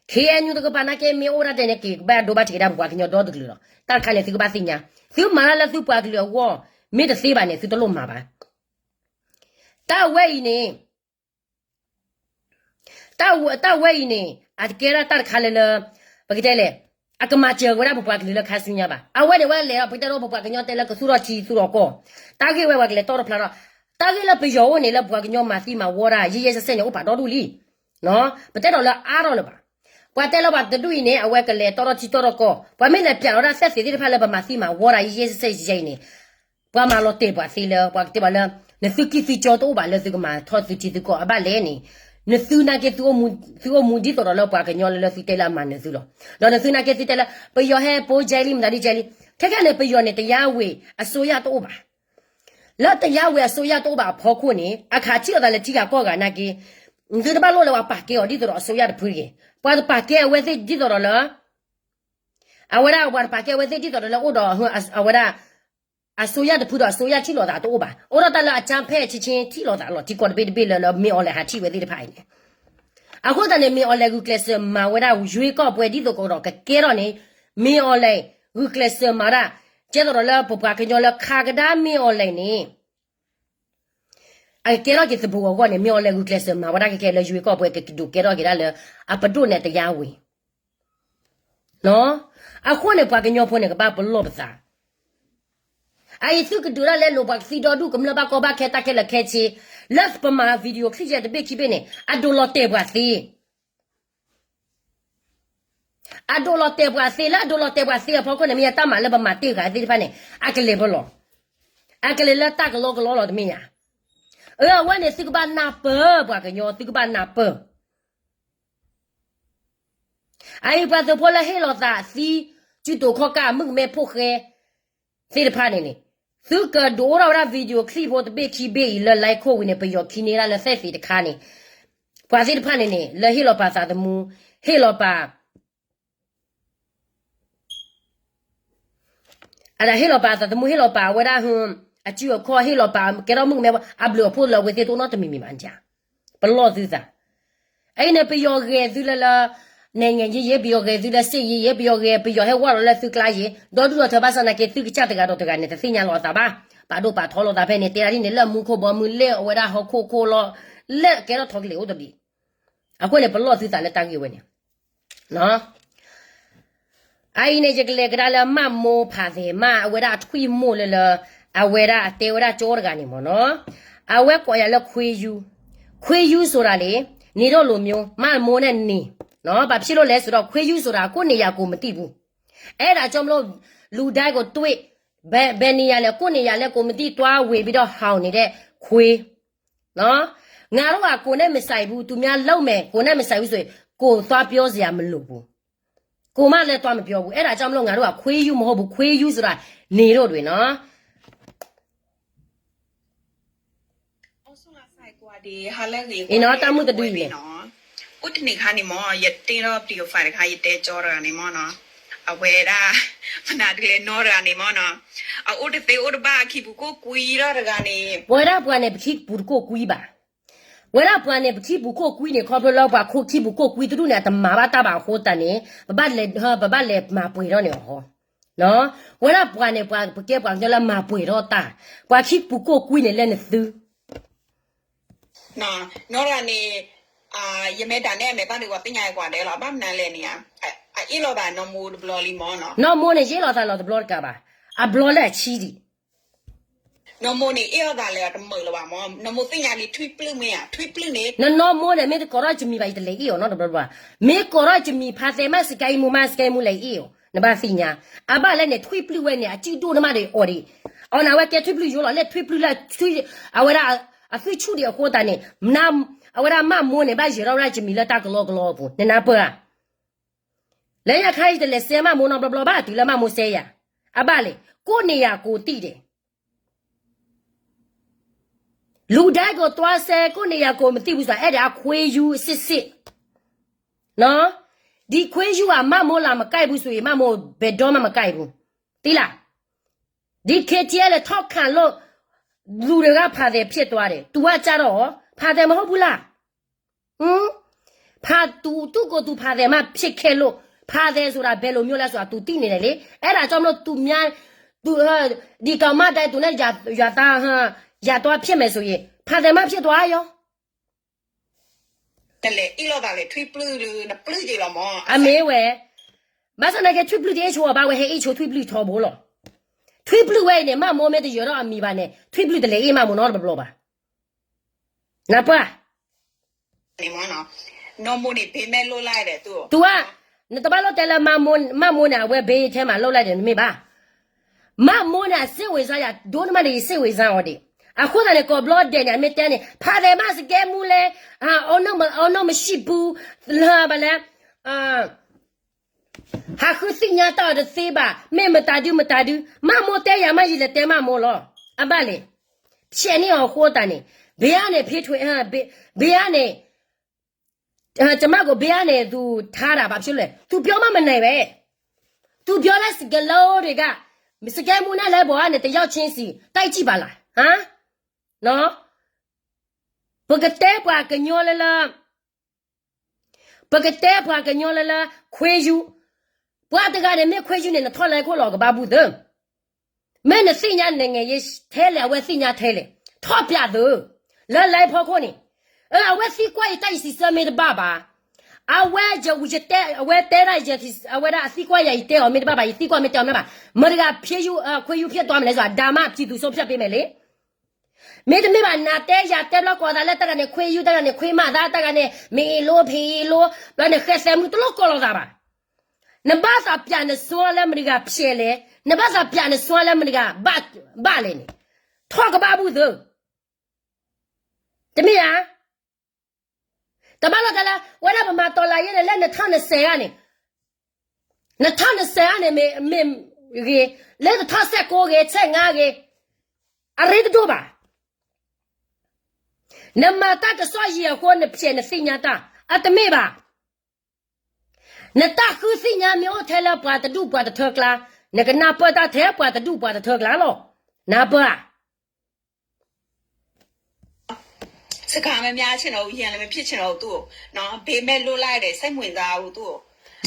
看你这个把那个没我那点呢，给把多把这个大把个鸟多的了，但看了这个把谁呢？就马了就把个了我没得谁把呢，就到龙马吧。大位呢，大位呢，啊给了大看了，不给带嘞，啊个嘛接我那不把个了看谁呢吧？啊我呢我来了，不带了不把个鸟带了个数了几数了高，大概我个来到了普拉。大概了不要我呢了，不个鸟嘛地嘛我啦，爷是三年我把到路里，喏，不带到了阿到了吧？不带了吧？这路呢，我个来到了几到了高，我没来骗了，三岁的怕了吧嘛地嘛我啦，爷是三岁呢，不嘛老对吧？谁了？我对吧了？那手机睡觉都把了这个嘛，他手机这个阿爸来呢，那手那个做母的到了，不个鸟了，睡得了嘛那手了，然后手那个睡得了，不要还不家里哪里家里，看看那不要呢的压位啊，手呀都吧。老等下我手下都把跑过呢，啊看见到了几个高个那个，你这把老了我把给我里头了手下的赔的，把把给我在里头了，啊我那我把给我在里头了，我到我那啊手下的赔到手下提了大多吧，我到到了江派之前提了大了，提过的背了没我来还提回的牌呢，啊我到那没我来个 class 嘛，我那约搞不里头搞到个给了呢，没我来个 class 嘛的。接到了不把跟着了卡个大苗来呢，哎，给了就是不我呢苗来个开始嘛，我那个给了就搞不给都给了给他了，啊不多呢的压位，喏，啊可能把个鸟婆那个把不落不啥，哎，这个多了来落把谁到都咁了把搞把开打开了开起，那是不嘛 video 看见的别去别呢，啊都落带不谁。啊，多了带不谁了，多了带不谁，包括那面打嘛了不嘛对个，这地方呢，啊个来不了，啊个来了打个老的面呀，我呢这个把拿不个鸟，这个把拿不，哎，把这破了黑了啥，谁就多靠干门没破黑，谁的怕呢？这个多了那 video clip 的别去别了来看为呢不要去你那了谁的看呢？把谁的怕呢？了黑了把啥的木，黑了把。啊，那黑老爸怎么黑老爸？我那啊，就要靠黑老爸，给到门面啊，不了破了，我再多拿点秘密玩家，不老是啥？哎，那不要爱就了了，男人也不要爱就了，谁也不要爱，不要还忘了手拉嘢，到处头把上那个手个家的个到这个呢，这新年老啥吧？把都把套了大牌呢，第二天呢，那门口把门来，我那好可了，来给他套个留的里，啊，过来不老是啥来打给我呢？喏。哎，那这个来给他了马毛爬在马，为他推毛了，啊，为他带为他教了个你们喏，啊，我过来了亏油说了嘞，你到路面马毛呢你，喏，把皮肉来说了亏油说了，过年也过么地步，哎，他讲了路带个对，白年也来过年也来过么地多为比较好你的亏，喏，俺话过年没晒不，对面老没过年没晒不水，过耍表示也没路不。过嘛来专门标布，哎，那咱们俺都话亏有么好不亏有是啦，你了对呢？你那大木的对呢？我听你看你么，也对了，比如发的看也对着了你么呢？啊，为啦，不拿这个拿了你么呢？啊，我的对我的爸去不过贵了这个呢。为了不然呢不去不过贵吧？为了不然呢不去不过贵呢，靠着老爸去去不过贵的路呢，他妈妈打把火的呢，爸爸来妈背了呢哈。喏，为了不然呢不给不叫了妈背了打，不去不过贵呢来呢收。那了你啊，也没打呢，没把你个病人挂来了，把那来呢啊，一老大那么不老里毛呢？那么呢，一老他老的 blood 干吧，啊 blood 来起的。那么呢，一老大来都没了吧？毛那么怎样的推不了没呀？推不了呢？那么呢，没得搞到就米吧，一来一哦，那都不吧，没搞到就米怕在嘛是该么来一哦，那把谁呢？啊把来呢推不了呢，就多他妈的哦的，哦那我给推不了有了，来推不了来推啊我啦啊推出的货单呢，那啊我啦嘛么呢把热到来就米了打个老不，那不啊？人家开的来三嘛么那不吧，对了嘛么谁呀？啊把嘞，过年呀过地的。လူတိုင်းကိုတွားဆဲကိုနေရကိုမသိဘူးဆိုတာအဲ့ဒါခွေးယူစစ်နော်ဒီခွေးယူကမမိုးလာမကြိုက်ဘူးဆိုရင်မမိုးဘယ်တော့မှမကြိုက်ဘူးသိလားဒီခေတ်ကြီးလည်းထောက်ခံလို့လူတွေကဖာတယ်ဖြစ်သွားတယ် तू ကကြတော့ဖာတယ်မဟုတ်ဘူးလားဖာ तू ကို तू ဖာတယ်မှဖြစ်ခဲ့လို့ဖာတယ်ဆိုတာဘယ်လိုမျိုးလဲဆိုတာ तू သိနေတယ်လေအဲ့ဒါကြောင့်မလို့ तू များ तू ဒီကောင်မတိုက် तू နဲ့ရသားဟမ်ရတော့ဖြစ်မယ်ဆိုရင်ဖာတယ်မှဖြစ်သွားရောแต่เลย一老大嘞推不了那不了就了嘛。အမေဝဲမဆန်ကထွေးပလူတဲ့ချိုဘာဝဲဟဲအချိုထွေးပလူထော်ဘောလောထွေးပလူဝဲနေမမောမဲတဲ့ရတော့အမီပါနဲ့ထွေးပလူတလေအေးမမနော်ဘလောပါနာပါ你妈呢？那么你陪妹落来的都。तू ကနတဘလောတဲလမမွန်းနာဝဲဘေးထဲမှာလှုပ်လိုက်တယ်မေပါမမွန်းနာစစ်ဝေစားရဒိုးနမလေးစစ်ဝေစားဟောဒီအခုတည်းကဘလော့တဲ့ညမတန်းနေဖာတယ်မစကဲမူလဲအော်နော်မရှိဘူးလာပါလဲဟာခုစညာတော့တဲ့စေးပါမဲမတာဒူမမိုတဲရမရှိလဲတဲမမိုလောအဘလေဖြဲနေအောင်ခိုးတန်နေဘေးကနေဖေးထွေဘေးကနေကျမကိုဘေးကနေသူထားတာဘာဖြစ်လဲ तू ပြောမနိုင်ပဲ तू ပြောလဲစကလောတွေကစကဲမူနဲ့လဲဘောကနေတယောက်ချင်းစီတိုက်ကြည့်ပါလားဟမ်နော်ပကတဲ့ပွားကညောလလာခွေးယူပွားတကလည်းမခွေးယူနဲ့ထော်လိုက်ခိုးလောကဘာဘူးတဲ့မဲနဲ့စညာနေငယ်ရထဲလေဝဲစညာထဲလေထော်ပြတဲ့လဲလိုက်ဖို့ခိုးနေအဝဲစီကွာတိုက်စီစမဲတဲ့ဘာဘာအဝဲကြဝကြတဲ့အဝဲတဲလိုက်ကြအဝဲဒါစီကွာရတဲ့အော်မဲတဲ့ဘာဘာစီကွာမဲတောင်းမပါမရကဖြေယူခွေးယူဖြစ်သွားမလဲဆိုတာဒါမှကြည့်သူဆုံးဖြတ်ပေးမယ်လေမေတ္တမေပါနာတဲရတဲဘလကောဒါလက်တကနေခွေးယူတကနေခွေးမသားတကနေမေလိုဖေလိုဘလနဲ့ခက်ဆဲမှုတလို့ကောလာတာပါနဘာသာပြန်နေစွာလဲမရိကဖြဲလေနဘာသာပြန်နေစွာလဲမရိကဘာလေနေထောက်ကဘာဘူးသောတမီယာတမလာကလာဝရဘမတော်လာရဲလဲ2020ကနေ2020ကနေမေလဲ2019ကေချက်5ကေအရိဒိုဘာနမတာကစောရကိုနပြည့်နစညာတာအတမေပါနတခုစညာမျိုးထဲလာပွားတူပွားထကလာနကနာပွားတာထဲပွားတူပွားထကလာလောနာပွားစကားမများချင်တော့ရင်လည်းမဖြစ်ချင်တော့သူ့နော်ဘေးမဲ့လွတ်လိုက်တယ်စိတ်ဝင်စားဘူးသူ့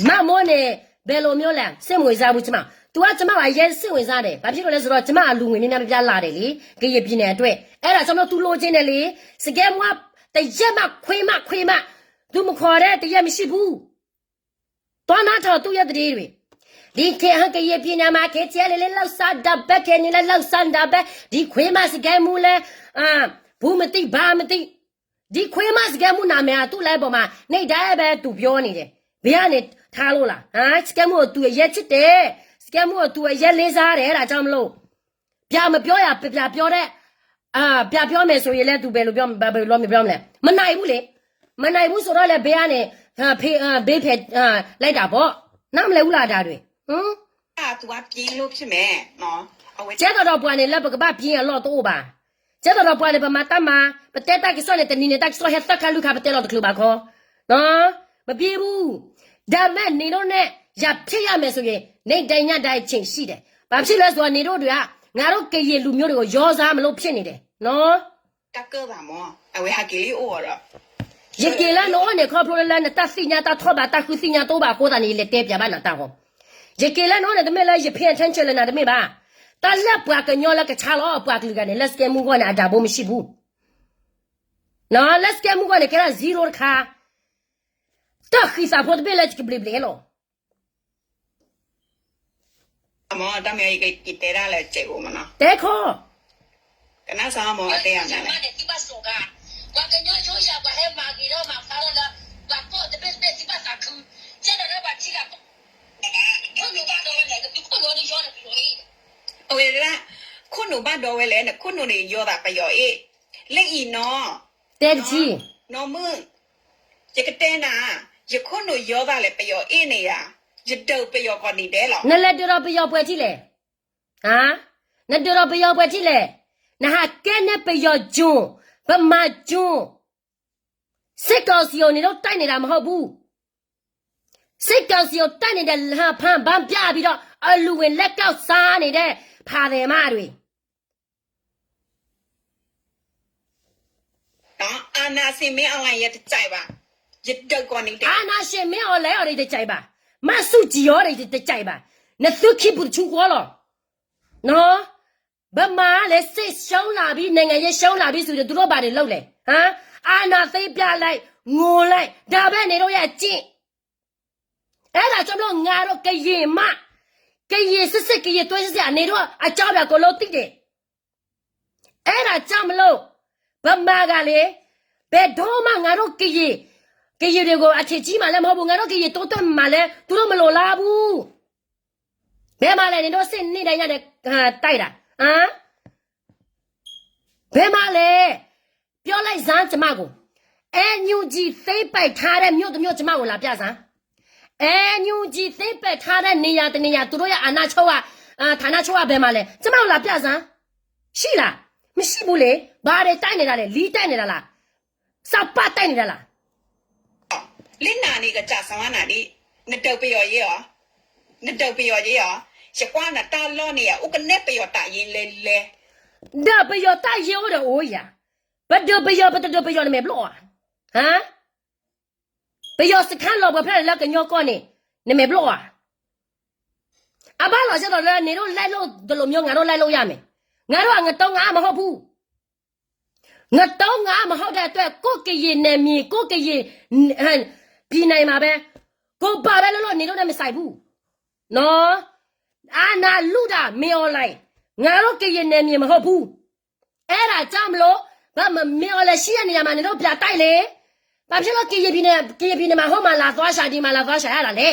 မမောနဲ့ဘယ်လိုမျိုးလဲစိတ်ဝင်စားဘူးကျမ तू ကကျမကရဲစိတ်ဝင်စားတယ်ဘာဖြစ်လို့လဲဆိုတော့ကျမအလူငွေနည်းနည်းပြလာတယ်လေကြရပြင်းတဲ့အတွက်အဲ့ဒါကျွန်တော် तू လိုချင်တယ်လေစကဲမွားတရက်မခွေးမ तू မခေါ်တဲ့တရက်မရှိဘူးတော့နာထော်သူ့ရဲ့တည်းတွေဒီခေဟကရပြင်းမှာခေချဲလေလောက်စားတဘက်ခဲနေလောက်စားတဘက်ဒီခွေးမစကဲမူလဲဘူးမသိဘာမသိဒီခွေးမစကဲမူနာမည်သူ့လိုက်ပေါ်မှာနေတိုင်းပဲ तू ပြောနေတယ်ဘယ်ကနေထားလို့လားစကဲမူ तू ရဲ့ချစ်တယ်စကဲမူ तू ရဲ့လေးစားတယ်ဒါကြောင့်မလို့ပြမပြောရပြပြောတဲ့ပြပြောမယ်ဆိုရင်လဲ तू ဘယ်လိုပြောမလဲမနိုင်ဘူးလေမနိုင်ဘူးဆိုတော့လဲဘယ်ကနေဘေးဖက်လိုက်တာပေါ့နားမလဲဘူးလားဒါတွေသူကပြင်းလို့ဖြစ်မယ်နော်ကျဲတော့ပွားနေလက်ပကပပြင်းရလော့တော့ပါကျဲတော့ပွားနေပမာတမပတဲတက်ဆောနဲ့တနီနဲ့တက်ဆောဟက်တက်ကလူခပတဲလော့တကလူပါခေါ်နော်မပြေဘူးဒါမဲ့နေတော့နဲ့ရဖြစ်ရမယ်ဆိုရင်နေတိုင်ညတိုင်းချင်းရှိတယ်ဘာဖြစ်လဲဆိုတော့နေတို့တွေကငါတို့ကရင်လူမျိုးတွေကိုရောစားမလို့ဖြစ်နေတယ်နော်တက်ကပါမောအဝေဟာကလေးအော်ရရကလာနော်နဲ့ခေါ်ပရိုလာနဲ့တသိညာတထောပါတခုသိညာတော့ပါကိုတာနေလက်တဲပြပါနာတာဟောရကလာနော်နဲ့တမဲလိုက်ရဖျန်ချန်ချလနာတမဲပါတလက်ပွားကညောလကချာလောပွားကလူကနေလက်စကဲမှုကနေအတာဘုံမရှိဘူးနော်လက်စကဲမှုကနေကဲ0ခါတခိစာဖို့ဘဲလက်ကဘလဘလလော Amo también hay que quitar la chego, mano. တဲခေါ် Que no sabemos a te anda. Oye, la, cuando va a doble, cuando le llora para yo, le y no. တဲတကြီး No mu. Ya que te na, ya cuando llora le para yo, ni ya. Ya do para yo con ni de lo. နလက်တော်ပယောပွဲကြည့်လေဟာနတော်ပယောပွဲကြည့်လေနဟာကဲနဲ့ပယောကျွန်းဗမာကျွန်းစစ်ကောင်စီကိုနေတော့တိုက်နေတာမဟုတ်ဘူးစစ်ကောင်စီကိုတိုက်နေတဲ့ဟာဖန်ဗန်းပြပြီးတော့အလူဝင်လက်ကောက်စားနေတဲ့ဖာတယ်မတွေ No, ana si me online ya te chai ba. Ya do con ni de. အာနာရှင်မင်းအော်လဲအော်လေးတကြိုက်ပါမဆုကြည်ရောလေးတကြိုက်ပါနသုခိပုချူကောလောနော်ဗမာလည်းစစ်ရှုံးလာပြီးနိုင်ငံရေးရှုံးလာပြီးဆိုတော့သူတို့ဘာတွေလုပ်လဲဟမ်အာနာသိပြလိုက်ငိုလိုက်ဒါပဲနေတော့ရကျင့်အဲ့ဒါကြောင့်မလို့ငါတို့ကရင်မကရင်စစ်ကရင်တွဲစစ်အနေတော့အကြောင်းပြကိုလို့သိတယ်အဲ့ဒါကြောင့်မလို့ဗမာကလေဘယ်တော့မှငါတို့ကရင်တွေကိုအချစ်ကြီးမှလည်းမဟုတ်ဘူးငါတို့ကရင်တိုးတက်မှလည်းသူတို့မလိုလားဘူးဘယ်မှလည်းနေတော့စစ်နေတိုင်းရတယ်တိုက်တာဟမ်ဘယ်မှလဲပြောလိုက်စမ်းကျမကိုညူကြီးသိပိုက်ထားတဲ့မြို့တစ်မြို့ကျမကိုလာပြစမ်းညူကြီးသိပိုက်ထားတဲ့နေရာတနေရာသူတို့ရဲ့အာဏာချုပ်ဌာနချုပ်ဘယ်မှလဲကျမကိုလာပြစမ်းရှိလားမရှိဘူးလေဘာတွေတိုက်နေတာလဲလီးတိုက်နေတာလားစောက်ပတ်တိုက်နေတာလား Linh nà ni cái chả sáng nà đi. Nè đầu bây giờ gì hả? Nè đầu bây giờ gì hả? Sẽ qua là ta lo nè, u cái nếp bây giờ tại gì lên lên. ဒါပယောတရောတဲ့အိုးရဘတ်ဒပယောနဲ့မဘလို့ဟမ်ပယောစခန်းလောဘဖက်လက်ကညောကောနေနမဘလို့အဘလာကျတော့လည်းနေတော့လိုက်လို့ဒီလိုမျိုးငါတို့လိုက်လို့ရမယ်ငါတို့ကငတုံးငါမဟုတ်ဘူးငတုံးငါမဟုတ်တဲ့အတွက်ကိုကရင်နေမြေကိုကရင်ပြည်နိုင်မှာပဲကိုပါပဲလို့နေတော့လည်းမဆိုင်ဘူးနော်အာနာလူတာမေအွန်လိုင်းငါတို့ကရင်နေမြေမဟုတ်ဘူးအဲ့ဒါကြောင့်မလို့ဘာမမေအွန်လိုင်းရှိရနေရမှာနေတော့ပြတိုက်လေဘာဖြစ်လို့ကရင်ပြည်နယ်မှာဟိုမှာလာသွားရှာဒီမှာလာသွားရှာရတာလေ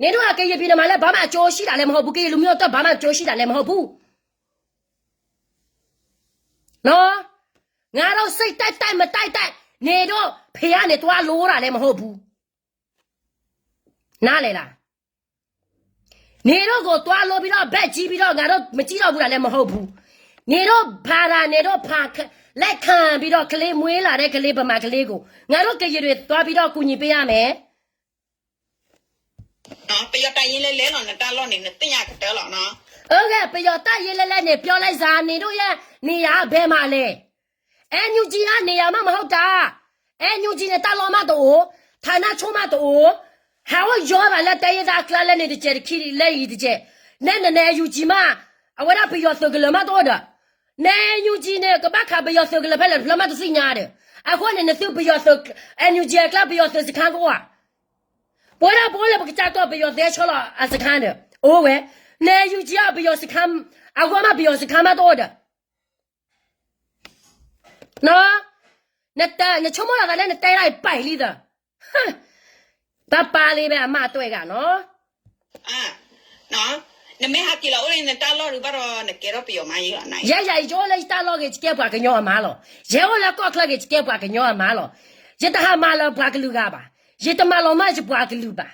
နေတော့ကရင်ပြည်နယ်မှာလည်းဘာမှအကျိုးရှိတာလည်းမဟုတ်ဘူးကရင်လူမျိုးတော့ဘာမှအကျိုးရှိတာလည်းမဟုတ်ဘူးနော်ငါတို့စိတ်တိုက်မတိုက်နေတော့ဖေကနေသွားလို့တာလည်းမဟုတ်ဘူးနားလေလားနေတော့ကိုသွားလို့ပြီးတော့ဘက်ကြီးပြီးတော့ငါတို့မကြည့်တော့ဘူးလားလည်းမဟုတ်ဘူးနေတော့ဘာသာနေတော့ဖာလက်ခံပြီးတော့ကလေးမွေးလာတဲ့ကလေးဗမာကလေးကိုငါတို့ကကြီးတွေသွားပြီးတော့ကူညီပေးရမယ် Nó bây giờ tại gì lên lên là ta lo nè, ta nhà cái đó nó. ဟုတ်ကဲ့ပယောတရေးလဲနဲ့ပြောလိုက်စားနေတို့ရဲ့နေရဘဲမှာလဲညူကြီးကနေရမမဟုတ်တာညူကြီးနဲ့တာလောမတော့ဌာနချုံးမတော့ဟာဝရောပါလက်တရတာကလလည်းနေတဲ့ခီလဲရည်တဲ့နဲယူကြီးမအဝရပယောသကလမတော့တာနဲယူကြီးနဲ့ကပတ်ခပယောသကလဖက်လမတစညာတဲ့အခုနဲ့သူပယောသညူကြီးကလပယောသစခန်းကောပေါ်လာပကကြတော့ပယောသဲချောလာအစခန်းတဲ့အိုးဝဲနဲယူကြီးပယောစခန်းအခုမှပယောစခန်းမတော့တာနော်နချုံမလာတယ်နဲ့တဲလိုက်ပိုက်လိတာဟမ်ပါလေးပဲအမတွေ့ကနော် À, nó, nè mấy hạt kia là ôi nè ta lo được bao rồi nè kia đó bây giờ mai gì này. ရကျော်လိုက်တာလောကချကေပွားကညောအမားလောရဲဝလာကော့ကလကချကေပွားကညောအမားလောရတဟာမာလောပွားကလူကပါရတမလောမချပွားကလူပါ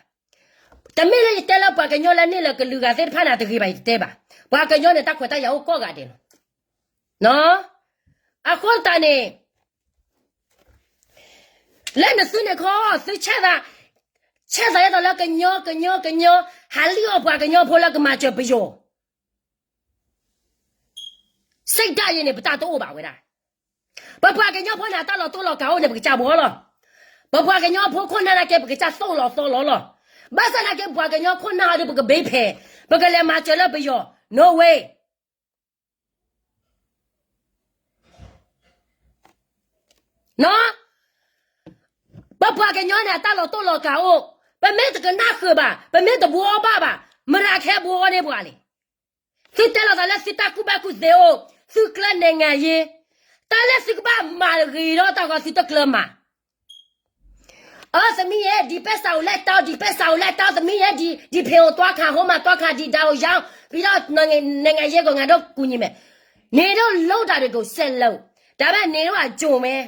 တမီလေးတဲလောပွားကညောလည်းနေလကလူကတဲ့ဖာနာတကြီးပိုင်တဲပါပွားကညောနဲ့တက်ခွတ်တရောက်ကော့ကတယ်နော်အခုတန်နေလက်နစွနဲ့ခေါ်သိချက်တာချက်စားရတော့ကညောဟာလီယောပွားကညောဖိုးလကမချပယောစိတ်ဓာတ်ရင်းနဲ့ပတာတော့ပါဝဲတာဘပွားကညောဖိုးနာတလောတိုးလောကောင်းနေပကကြဘောလောဘပွားကညောဖိုးခွန်းနာကပကကြဆောလောလောဘာစနာကဘွားကညောခွန်းနာတဲ့ပကဘေးဖဲပကလည်းမချလပယော no way နော်ဘပွားကညောနာတလောတိုးလောကောင်းဘမဲတကနာခဘာဘမဲတဘောဘာမရာခဲဘောနေပွားလေ စစ်တဲလာတာလဲစစ်တာကူဘကူဇေအိုစုကလနေငါယေတာလဲစစ်ဘာမာရီတော့တော့စစ်တကလမာအော်သမီးရဲ့ဒီပက်ဆောင်လက်တော့ဒီပက်ဆောင်လက်တော့သမီးရဲ့ဒီဖေကိုတွားခါဟိုမှာတွားခါဒီတောင်ရောင်းပြီးတော့နိုင်ငံရဲကငါတော့ကူညီမယ်နေတော့လောက်တာတွေကိုဆက်လို့ဒါပေမဲ့နေတော့ကြုံမယ်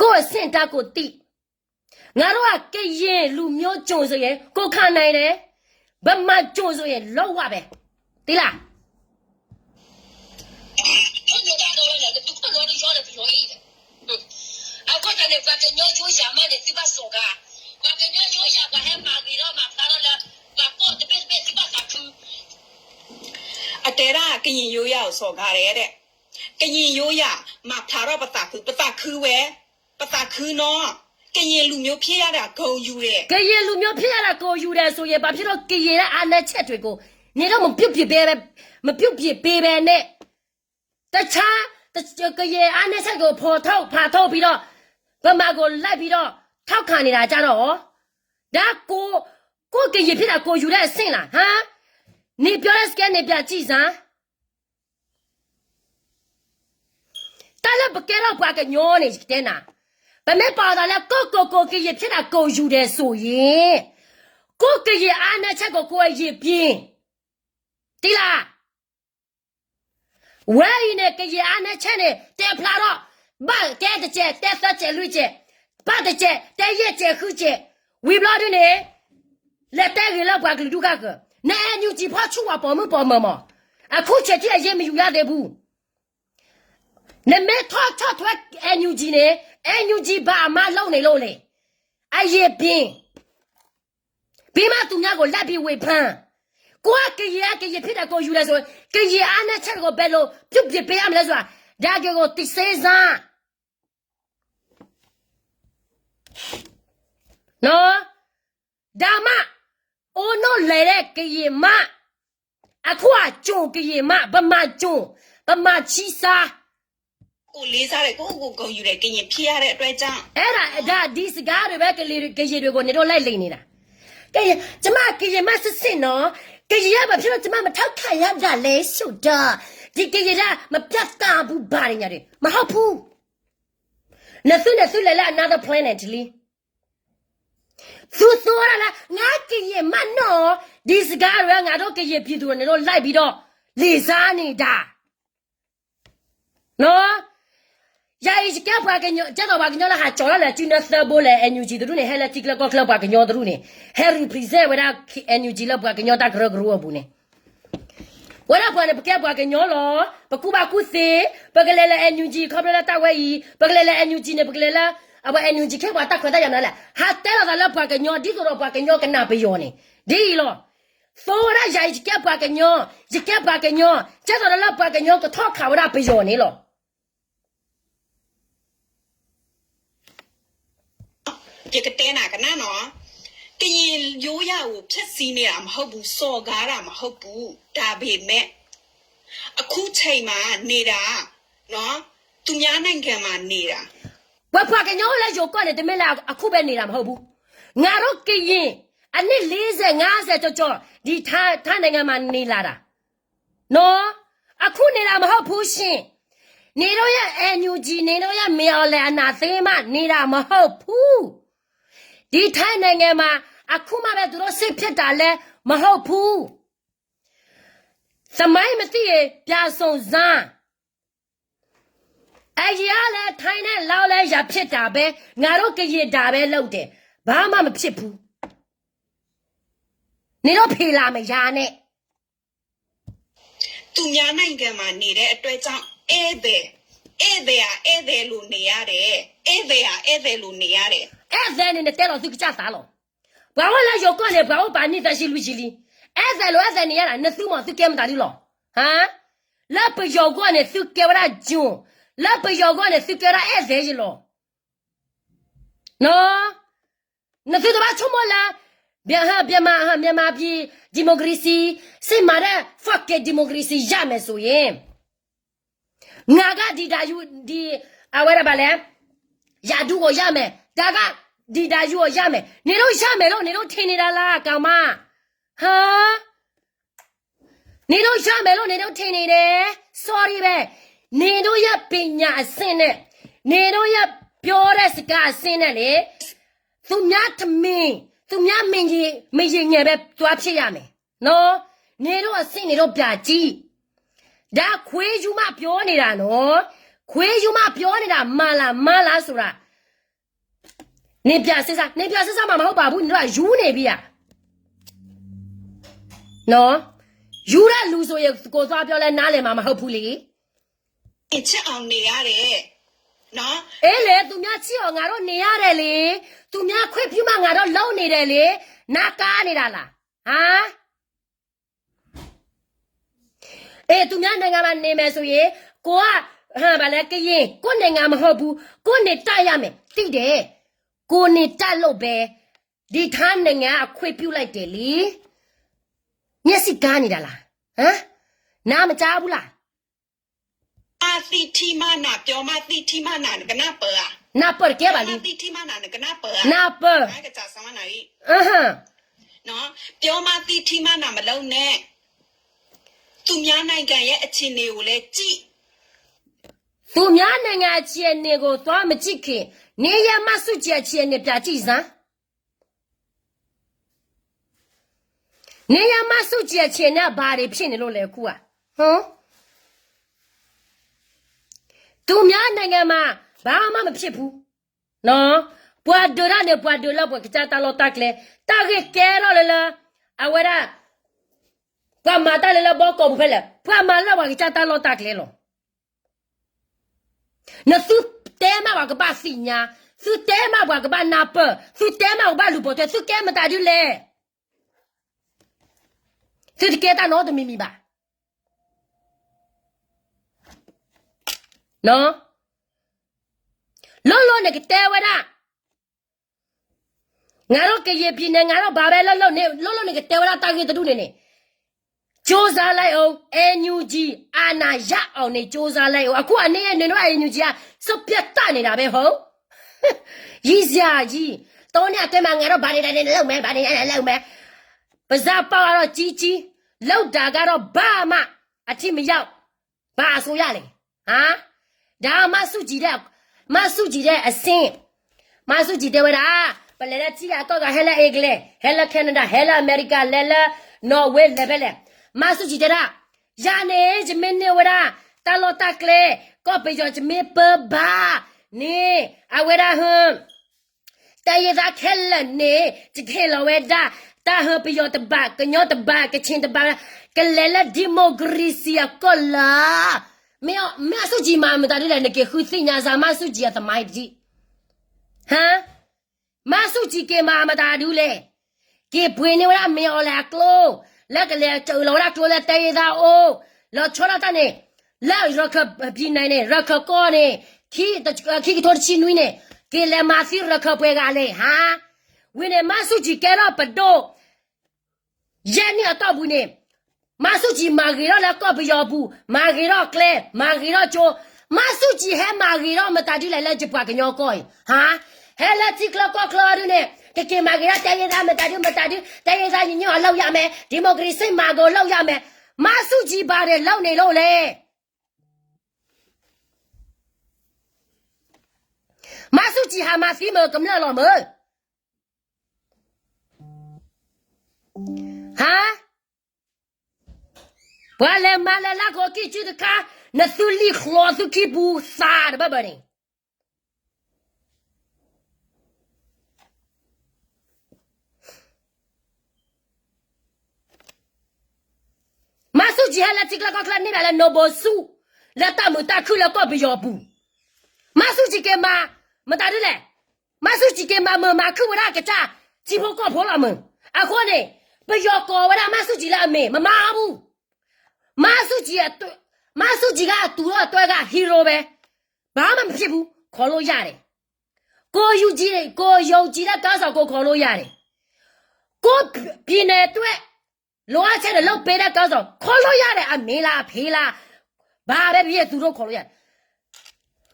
ကိုယ်စင်တာကိုတိငါတို့ကကရင်လူမျိုးကြုံဆိုရင်ကိုခံနိုင်တယ်ဗမာကြုံဆိုရင်လောက်ဝပဲတိလားအတဲရာကရင်ရိုးရကိုစော်ကားတယ်တဲ့ကရင်ရိုးရမှာထားတော့ပတာခူဝဲပတာခူနော်ကရင်လူမျိုးဖြစ်ရတာဂုံယူတယ် ကရင်လူမျိုးဖြစ်ရတာကိုယူတယ်ဆိုရင်ဘာဖြစ်တော့ကရင်ရဲ့အာဏာချက်တွေကိုနေတော့မပြုတ်ပြပဲမပြုတ်ပြပေးပဲနဲ့တခြားကရင်အာဏာချက်ကိုဖော်ထုတ်ဖာထုတ်ပြီးတော့ဗမာကိုလိုက်ပြီးတော့ထောက်ခံနေတာကြတော့ဒါကိုကရင်ဖြစ်တာကိုယူတဲ့အဆင့်လားဟမ်နေပြောတဲ့စကန်နေပြကြည့်စမ်းတာလဘကဲတော့ဘာကညောနေတဲ့နာဗမဲပါတာလဲကိုကရင်ဖြစ်တာကိုယူတယ်ဆိုရင်ကိုကရင်အာဏာချက်ကိုကိုရပြင်းတိလားဝဲရင်ကရင်အာဏာချက်နဲ့တဲဖလာတော့ဘာတဲတဲ့တဲသက်ကျလူကျဘာတဲ့တဲရဲ့ကျခုကျဝီဘလာဒနေလက်တဲရလောက်ဘာကလူကကနဲညူကြည့်ဖချူဝပေါ်မအခုချက်တည်းအရင်မယူရသေးဘူးနမဲထောက်ထွက်အန်ယူဂျီနေအန်ယူဂျီဘာမလုံးနေလို့လေအရေးပြင်းပြီးမှသူများကိုလက်ပြီးဝေဖန်ကိုကရဖြစ်တာကိုယူလဲဆိုကရအားနဲ့ချက်ကိုဘယ်လိုပြုတ်ပြပေးရမလဲဆိုတာဒါကိုတိစေးစမ်းနော်ဒါမအိုနိုလေတဲ့ကရမအခုကကြုံကရမဗမာကြုံဗမာချီစာကိုလေးစားတယ်ကိုဂုံယူတယ်ကရင်ဖြစ်ရတဲ့အတွက်ကြောင့်အဲ့ဒါဒီစကားတွေပဲကရင်တွေကိုနေတော့လိုက်လိမ့်နေတာကရင်ကျမကရင်မစစ်စစ်နော်ကရင်ရဘာဖြစ်လို့ကျမမထောက်ခံရတာလဲဆိုတော့ဒီကရင်ကမပြတ်တာဘူးဘာညာတွေမဟုတ်ဘူးနဆုလဲလာ another planet လီသူဆိုရလားငါကရင်မနော်ဒီစကားတွေကငါတို့ကရင်ပြည်သူတွေနေတော့လိုက်ပြီးတော့လေစားနေတာနော်ယာယီကပ်ပါကညောကျတော့ပါကညောလာဟာကြော်လာလေကျင်းတဲ့သဘောလေ NUG တို့နေဟဲလာတိကလကလပါကညောတို့နေဟဲ represent ဝရ NUG လောက်ပါကညောတာဂရဂရဘူးနေဝရပါနေပကပ်ပါကညောလောပကူပါကူစေပကလေလေ NUG ခပလာတာဝဲဤပကလေလေ NUG နေပကလေလာအဘ NUG ခေပါတာခွတ်ရနာလားဟာတဲလာလာပါကညောဒီဆိုတော့ပါကညောကနာပယောနေဒီလောဆိုရယာယီကပ်ပါကညောကျတော့လာပါကညောကထောက်ခါဝရပယောနေလောပြကတဲနာကနာနော်ကရင်ရိုးရကိုဖြက်စီးနေတာမဟုတ်ဘူးစော်ကားတာမဟုတ်ဘူးဒါပေမဲ့အခုချိန်မှာနေတာနော်သူများနိုင်ငံမှာနေတာဘဖွာကညောလဲရုပ်ကောနဲ့တမက်လာအခုပဲနေတာမဟုတ်ဘူးငါတို့ကရင်အနည်း40 50ကြောဒီထားနိုင်ငံမှာနေလာတာနော်အခုနေတာမဟုတ်ဘူးရှင်နေတော့ရ NUG နေတော့ရမြော်လဲအနာသေးမနေတာမဟုတ်ဘူးဒီထိုင်းနိုင်ငံမှာအခုမှပဲသူတို့စစ်ဖြစ်တာလဲမဟုတ်ဘူးသမိုင်းမသိရပြဆုံစမ်းအရာလဲထိုင်းနဲ့လောက်လဲရဖြစ်တာပဲငါတို့ကရတာပဲလုပ်တယ်ဘာမှမဖြစ်ဘူးနေတော့ဖေလာမရနဲ့သူများနိုင်ငံမှာနေတဲ့အတွက်ကြောင့်ဧည့်သည်လို့နေရတယ်ဧည့်သည်လို့နေရတယ်အဲ့ဒါနဲ့တဲတော့သူကကြသားလို့ဘာလို့လဲရောက်ကနေဘာလို့ပါနေတာရှိလူကြီးလီအဲ့ဒါလို့အဲ့ဒါနေရတာနှစ်သူမသူကဲမတာဒီလို့ဟမ်လက်ပရောက်ကနေသူကဲရဂျွန်းလက်ပရောက်ကနေသူကဲရအဲ့ဒါကြီးလို့နော်နှစ်သူတော့ချုံမလားမြန်မာပြည်ဒီမိုကရေစီစိတ်မာတဲ့ fuckဒီမိုကရေစီရမယ်ဆိုရင်ငါကဒီဒါယူဒီအဝရပါလေယာဒူကိုရမယ်ဒါကဒီဒါယူကိုရမယ်နေတော့ရမယ်လို့နေတော့ထင်နေတာလားကောင်မဟာ နေတော့ရမယ်လို့နေတော့ထင်နေတယ် sorry ပဲနေတော့ရပညာအစင်းနဲ့နေတော့ရပြောတဲ့စကားအစင်းနဲ့လေသူများသမင်းသူများမင်းကြီးမရင်ငယ်ပဲတွားဖြစ်ရမယ်နော်နေတော့အစင်းနေတော့ပြကြီးဒါခွေးယူမပြောနေတာနော်ခွေးယူမပြောနေတာမလားဆိုတာနေပြစစ်စားမှာမဟုတ်ပါဘူးနေတော့ယူနေပြီနော်ယူရလူဆိုရင်ကိုသွားပြောလဲနားလည်မှာမဟုတ်ဘူးလေ ချက်အောင်နေရတယ်နော် အေးလေသူများချစ်အောင်ငါတို့နေရတယ်လေသူများခွင့်ပြုမှငါတို့လုံနေတယ်လေနာကားနေတာလားဟမ်အေးသူများနိုင်ငံမှာနေမယ်ဆိုရင်ကိုကဗာလဲကရင်ကိုနိုင်ငံမဟုတ်ဘူးကိုနေတက်ရမယ်သိတယ်ကိုနေတက်လို့ပဲဒီထားနိုင်ငံအခွင့်ပြုလိုက်တယ်လေမျက်စိကားနေတာလားဟမ်နားမကြားဘူးလား အာစီတီမနာပြောမစီတီမနာကနာပာ နာပတ်ကဲပါလိ စီတီမနာကနာပာ နာပတ် အဲ့ကကြဆမ်းနာကြီး ဟမ် နော်ပြောမစီတီမနာမလုံးနဲ့သူများနိုင်ငံရဲ့အခြေအနေကိုလည်းကြည့် သူများနိုင်ငံအခြေအနေကိုသွားမကြည့်ခင်နေရမစုကြအခြေအနေပြကြည့်စမ်းနေရမစုကြအခြေအနေဘာတွေဖြစ်နေလို့လဲခုอ่ะဟမ်သူများနိုင်ငံမှာဘာမှမဖြစ်ဘူးနော်ပွာဒိုရနဲ့ပွာဒိုလာပွာကတာလောတက်လေတာကဲကဲရောလေလာအဝရပွာမာတာလေလာဘောကောဖဲလေပွာမာလာဝကတာလောတက်လေလော那苏爹妈话个把新呀，苏爹妈话个把拿本，苏爹妈话把路波对，苏干么打就来，这是给他拿的秘密吧？喏，老那个单位啦，俺老给一批呢，俺老爸爸老那个单位啦，打给他都呢。조사라요 NUG 아나 야အောင်နေ조사လိုက်哦အခုအနေနဲ့နင်တို့ NUG ကစုပ်ပြတ်တနေတာပဲဟုတ်ရည်စရာကြီးတောင်းနေအတွင်းမှာငါတို့ဗာနေတယ်လောက်မယ်ဗာနေတယ်လောက်မယ်ပါဇာပေါကတော့ကြီးလောက်တာကတော့ဘာမှအထိမရောက်ဘာဆိုရလဲဟာဒါမဆုကြည့်တဲ့အစင်းမဆုကြည့်တဲ့ဝရာပလဲတဲ့ကြီးကတော့ဟဲလာအင်္ဂလိပ်ဟဲလာကနေဒါဟဲလာအမေရိကလဲလာနော်ဝဲလဲပဲလဲမဆုကြည့်တဲ့ရနေဂျမင်းနေဝရာတာလောတကလေကောပေကြောဂျမေပဘာနေအဝရာဟမ်တရသာခဲလနေဒီခဲလဝဲဒါတာဟပယောတဘကညောတဘကချင်းတဘကလဲလာဒီမိုကရေစီကောလာမဆုကြည့်မတားတယ်နကေခုသိညာစာမဆုကြည့်ရသမိုင်းကြီးဟမ်မဆုကြည့်ကေမတားဘူးလေကေပွေနေဝရာမေော်လာကလိုလက်ကလေးကျလောရကလိုလက်တေးသားအိုလောချောရတဲ့နေလက်ရခပြင်းနေရခကောနေခီတော်ချီနွိနေကေလမစီရခပွဲကလေဟာဝင်းနေမဆုကြည့်ကဲတော့ပတော့ရန်နေတော့ဘူးနေမဆုကြည့်မာဂီရောလက်ကော့ပြောဘူးမာဂီရောကလဲမာဂီရောချိုမဆုကြည့်ဟဲမာဂီရောမတာတူလဲလက်ချပွားကညောကောဟာဟဲလက်ချီကလကောကလာရနေque magira te ayuda me tadi te ayuda niño lau ya me democracy mago lau ya me masuji bare lau ne lo le masuji ha ma si me kam la lo me ha wale mala la ko ki chu de ka na su li khlo su ki bu sa de ba ba ni Masuk jihalah cikla kau kelan ni dalam nobosu. Letak mutaku lekau biyobu. Masuk jike ma, mentadu le. Masuk jike ma maku wala keca. Cipo kau pola me. Aku ni biyoko wala masuk jila me, mamabu. Masuk jika tu ga hero be. Bama mpibu kolo yare. Ko yu jila kasa ko kolo yare. Ko pine tue. လောအချက်လောက်ပေးတဲ့ကောင်းဆောင်ခေါ်လို့ရတယ်အမေလားဖေးလားဘာပဲဖြစ်သူတို့ခေါ်လို့ရတယ်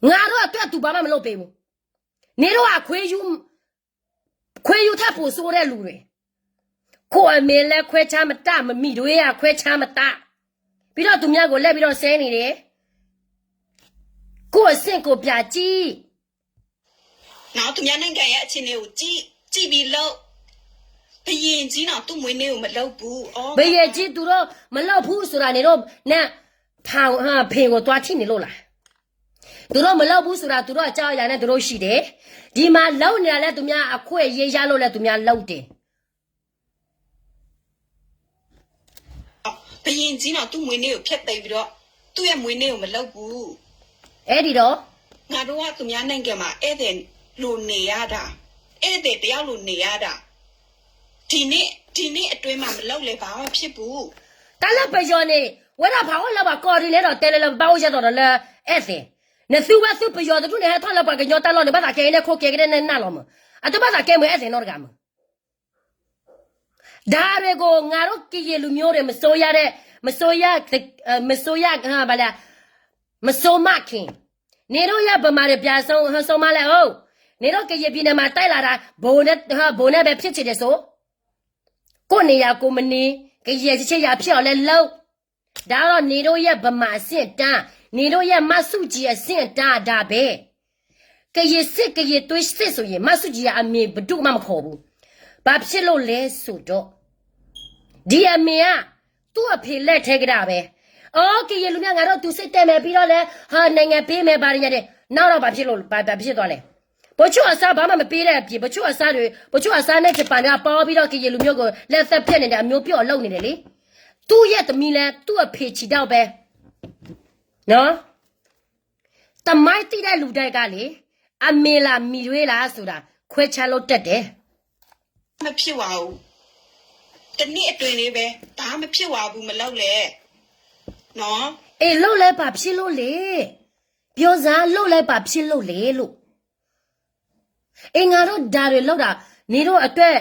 ငါတို့အတွက်သူဘာမှမလုပ်ပေးဘူးနေတော့ခွေးယူထပ်ဖို့ဆိုတဲ့လူတွေကိုအမေလဲခွဲချမတမမိတွေခွဲချမတ ပြီးတော့သူများကိုလက်ပြီးတော့ဆဲနေတယ်ကိုယ့်အဆင့်ကိုပြကြည့် နော်သူများနိုင်ငံရဲ့အခြေအနေကိုကြည့်ပြီးလို့ဘယင်ကြီးတော့သူ့မွေးနေ့ကိုမလုပ်ဘူးအော် ဘယ်ရဲ့ကြီးသူတို့မလောက်ဘူးဆိုတာနေတော့နဲ့ဖောင်ဟာဖေကိုတွားထိနေလို့လားသူတို့မလောက်ဘူးဆိုတာသူတို့အကြောက်အရာနဲ့သူတို့ရှိတယ်ဒီမှာလောက်နေရလဲသူများအခွင့်ရေးရလို့လဲသူများလောက်တယ် ဘယင်ကြီးတော့သူ့မွေးနေ့ကိုဖျက်သိမ်းပြီးတော့သူ့ရဲ့မွေးနေ့ကိုမလုပ်ဘူး အဲ့ဒီတော့ ငါတို့ကသူများနိုင်ငံမှာဧည့်သည်လိုနေရတာဧည့်သည်တယောက်လိုနေရတာဒီနေ့အတွင်းမှာမလုပ်လဲဘာမှဖြစ်ဘူး တလည်းပယောနေဝဲတာဘာလို့လောက်ပါကော်ဒီလေတော့တဲလေလောက်ပေါ့ရတော့လဲအဲ့စင်နေသူဝဲသူပယောတူနေထောက်လောက်ပါကညောတက်လို့နေဘာသာကဲနေခိုးကဲကဲနေနာလို့မအတဘာသာကဲမအဲ့စင်တော့ကမဒါရကိုငါတို့ကြည်လူမျိုးတွေမစိုးရမစိုးရဟာဗလားမစိုးမခင်နေတော့ရဗမာတွေပြဆုံးဟဆုံးမလဲဟုတ်နေတော့ကြည်ပြည်နေမှာတိုက်လာတာဘုံနဲ့ပဲဖြစ်ချင်တယ်ဆိုကိုနေရကိုမနေကြည်ချစ်ရဖြစ်အောင်လဲလောက်ဒါတော့နေတော့ရဗမာအဆင့်တန်းနေတော့ရမဆုကြီးအဆင့်တန်းဒါပဲကြည်စစ်ကြည်တွေးစစ်ဆိုရင်မဆုကြီးအမေဘဒုမှမခေါ်ဘူးဘာဖြစ်လို့လဲဆိုတော့ဒီအမေကသူ့အဖေလက်ထဲကြတာပဲအော်ကြည်လူများငါတို့သူစိတ်တယ်မယ်ပြီးတော့လဲဟာနိုင်ငံပေးမယ်ပါရတဲ့နောက်တော့ဘာဖြစ်လို့ဘာဖြစ်သွားလဲဘချို့အစားဘာမှမပေးတဲ့အပြင်ဘချို့အစားနဲ့ဂျပန်ကပေါ်ပြီးတော့ကြည်လူမျိုးကိုလက်သက်ဖြတ်နေတဲ့အမျိုးပြော့လုံနေတယ်လေသူ့ရဲ့သမီးလဲသူ့အဖေချီတော့ပဲနော်တမိုင်းတိတဲ့လူတိုက်ကလေအမေလားမီရွေးလားဆိုတာခွဲခြားလို့တက်တယ် မဖြစ်ပါဘူးတနေ့အတွင်းလေးပဲဘာမှဖြစ်ပါဘူးမလုပ်လဲနော် အေးလို့လဲပါဖြစ်လို့လေပြောစားလို့လဲပါဖြစ်လို့လေလို့အင်ငါတို့ဓာတွေလောက်တာနေတော့အတွက်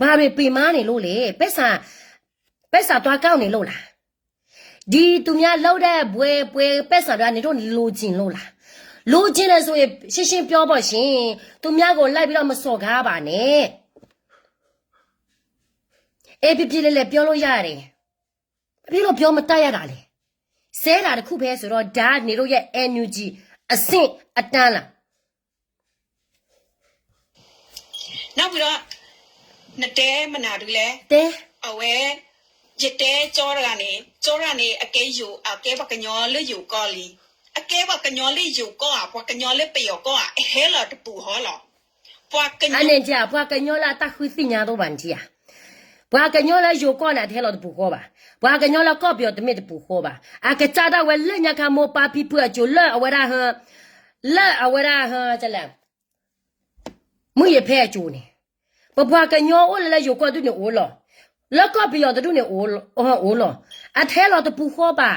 ဘာတွေပင်မားနေလို့လေပက်စာသွားကောက်နေလို့လားဒီသူများလောက်တဲ့ဘွယ်ပက်စာတွေကနေတော့လိုချင်လို့လားလိုချင်တယ်ဆိုရင်ရှင်းပြောပါရှင်သူများကိုလိုက်ပြီးတော့မစော်ကားပါနဲ့အေးပြလေးပြောလို့ရတယ်ပြီးတော့ပြောမတတ်ရတာလေဆဲတာတခုပဲဆိုတော့ဒါနေတို့ရဲ့ NUG အဆင့်အတန်းလား နောက်ပြီးတော့နှစ်တဲမနာတူလဲ တဲ အဝဲရတဲကြောရကနေအကဲယူအကဲဘကညောလေးယူကောလီအကဲဘကညောလေးယူကောဘကညောလေးပယောကောဟဲလာတပူဟောလာဘကညော အနေကြဘွာကညောလာတခွစီညာတော့ဗန်ကြီးဘွာကညောလာယူကောနာထဲလို့ပူခေါ်ပါဘွာကညောလာကောပြောတမစ်ပူခေါ်ပါအကကြတာဝဲလက်ညခမောပါပီပွားကျလက်အဝရဟကျလက်မွေဖဲကျိုးနေဘွာကညောအိုလဲယူကောတူနေအိုလောလက်ကောပြောတူနေအိုလောအထဲလို့ပူခေါ်ပါ